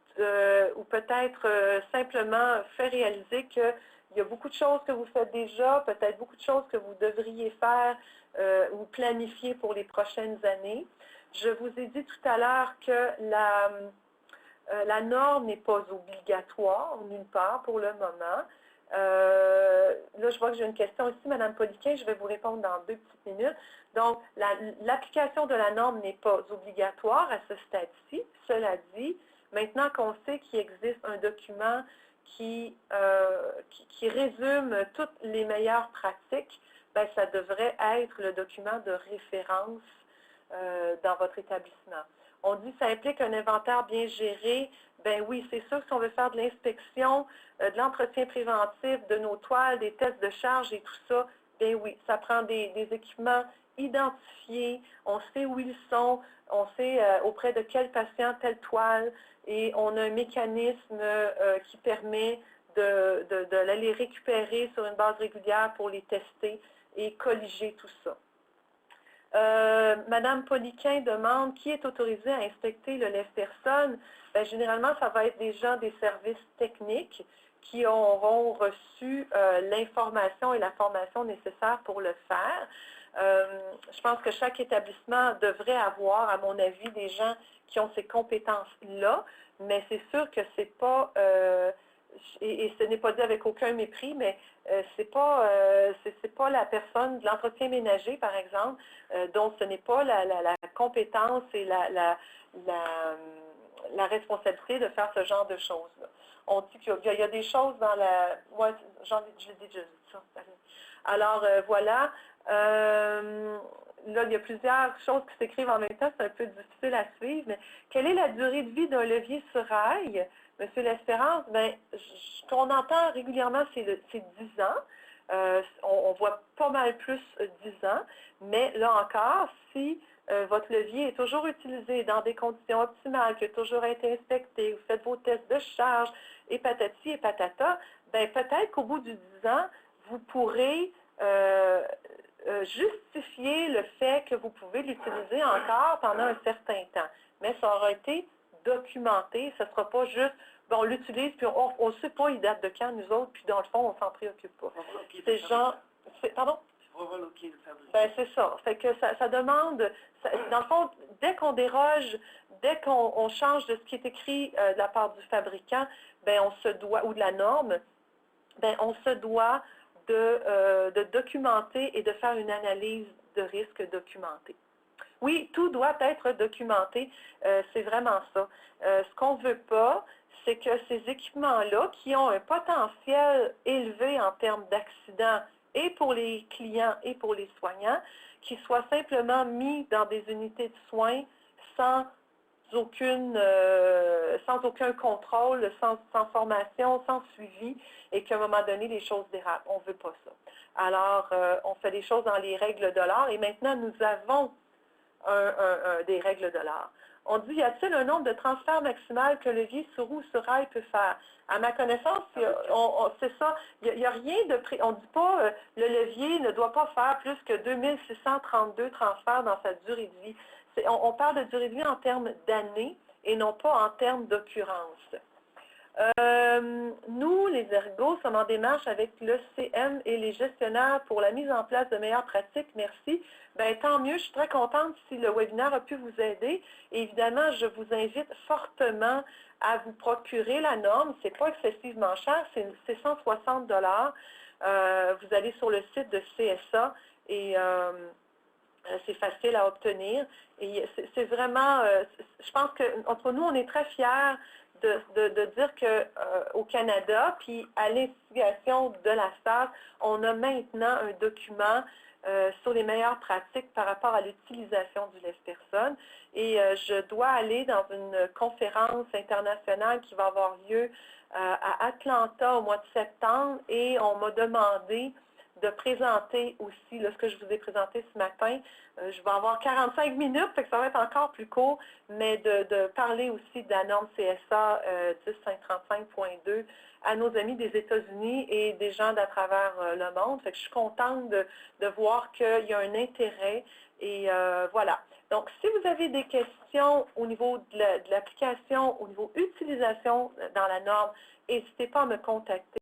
ou peut-être simplement fait réaliser qu'il y a beaucoup de choses que vous faites déjà, peut-être beaucoup de choses que vous devriez faire ou planifier pour les prochaines années. Je vous ai dit tout à l'heure que la norme n'est pas obligatoire, nulle part, pour le moment. Là, je vois que j'ai une question ici, Mme Poliquin, je vais vous répondre dans 2 petites minutes. Donc, l'application de la norme n'est pas obligatoire à ce stade-ci. Cela dit, maintenant qu'on sait qu'il existe un document qui résume toutes les meilleures pratiques, ben, ça devrait être le document de référence dans votre établissement. On dit que ça implique un inventaire bien géré. Ben oui, c'est sûr que si on veut faire de l'inspection, de l'entretien préventif de nos toiles, des tests de charge et tout ça, ben oui, ça prend des équipements identifiés, on sait où ils sont, on sait auprès de quel patient telle toile, et on a un mécanisme qui permet de les récupérer sur une base régulière pour les tester et colliger tout ça. Madame Poliquin demande qui est autorisé à inspecter le lève-personne. Ben, généralement, ça va être des gens des services techniques qui auront reçu l'information et la formation nécessaire pour le faire. Je pense que chaque établissement devrait avoir, à mon avis, des gens qui ont ces compétences-là, mais c'est sûr que c'est pas, et ce n'est pas dit avec aucun mépris, mais c'est pas la personne de l'entretien ménager, par exemple, dont ce n'est pas la compétence et la responsabilité de faire ce genre de choses-là. On dit qu'il y a des choses dans la... Ouais, je l'ai déjà dit ça. Alors, voilà. Là, il y a plusieurs choses qui s'écrivent en même temps, c'est un peu difficile à suivre, mais quelle est la durée de vie d'un levier sur rail? Monsieur L'Espérance, bien, ce qu'on entend régulièrement, c'est 10 ans. On voit pas mal plus 10 ans, mais là encore, si votre levier est toujours utilisé dans des conditions optimales, qui a toujours été inspecté, vous faites vos tests de charge, et patati et patata, bien, peut-être qu'au bout du 10 ans, vous pourrez justifier le fait que vous pouvez l'utiliser encore pendant un certain temps. Mais ça aura été documenté, ce ne sera pas juste, bon, on l'utilise, puis on ne sait pas, il date de quand, nous autres, puis dans le fond, on ne s'en préoccupe pas. C'est genre, pardon? provoquer le fabricant. Ben, c'est ça. Fait que ça demande, dans le fond, dès qu'on déroge, dès qu'on change de ce qui est écrit de la part du fabricant, ben, on se doit, ou de la norme, ben, on se doit de documenter et de faire une analyse de risque documentée. Oui, tout doit être documenté, c'est vraiment ça. Ce qu'on ne veut pas, c'est que ces équipements-là, qui ont un potentiel élevé en termes d'accidents, et pour les clients et pour les soignants, qui soient simplement mis dans des unités de soins sans aucun contrôle, sans formation, sans suivi, et qu'à un moment donné, les choses dérapent. On ne veut pas ça. Alors, on fait les choses dans les règles de l'art, et maintenant, nous avons des règles de l'art. On dit, y a-t-il un nombre de transferts maximal que levier sur roue ou sur rail peut faire? À ma connaissance, c'est ça. Il n'y a rien de on ne dit pas le levier ne doit pas faire plus que 2632 transferts dans sa durée de vie. On parle de durée de vie en termes d'années et non pas en termes d'occurrence. Nous, les ergots, sommes en démarche avec le CM et les gestionnaires pour la mise en place de meilleures pratiques. Merci. Bien, tant mieux, je suis très contente si le webinaire a pu vous aider. Et évidemment, je vous invite fortement à vous procurer la norme. Ce n'est pas excessivement cher, c'est 160 $. Vous allez sur le site de CSA et c'est facile à obtenir. Et c'est vraiment, je pense qu'entre nous, on est très fiers de dire qu'au Canada, puis à l'instigation de la STAS, on a maintenant un document sur les meilleures pratiques par rapport à l'utilisation du lève-personne. Et je dois aller dans une conférence internationale qui va avoir lieu à Atlanta au mois de septembre et on m'a demandé de présenter aussi ce que je vous ai présenté ce matin. Je vais avoir 45 minutes, fait que ça va être encore plus court, mais de parler aussi de la norme CSA 10535.2 à nos amis des États-Unis et des gens d'à travers le monde. Fait que je suis contente de voir qu'il y a un intérêt et voilà. Donc, si vous avez des questions au niveau de l'application, au niveau utilisation dans la norme, n'hésitez pas à me contacter.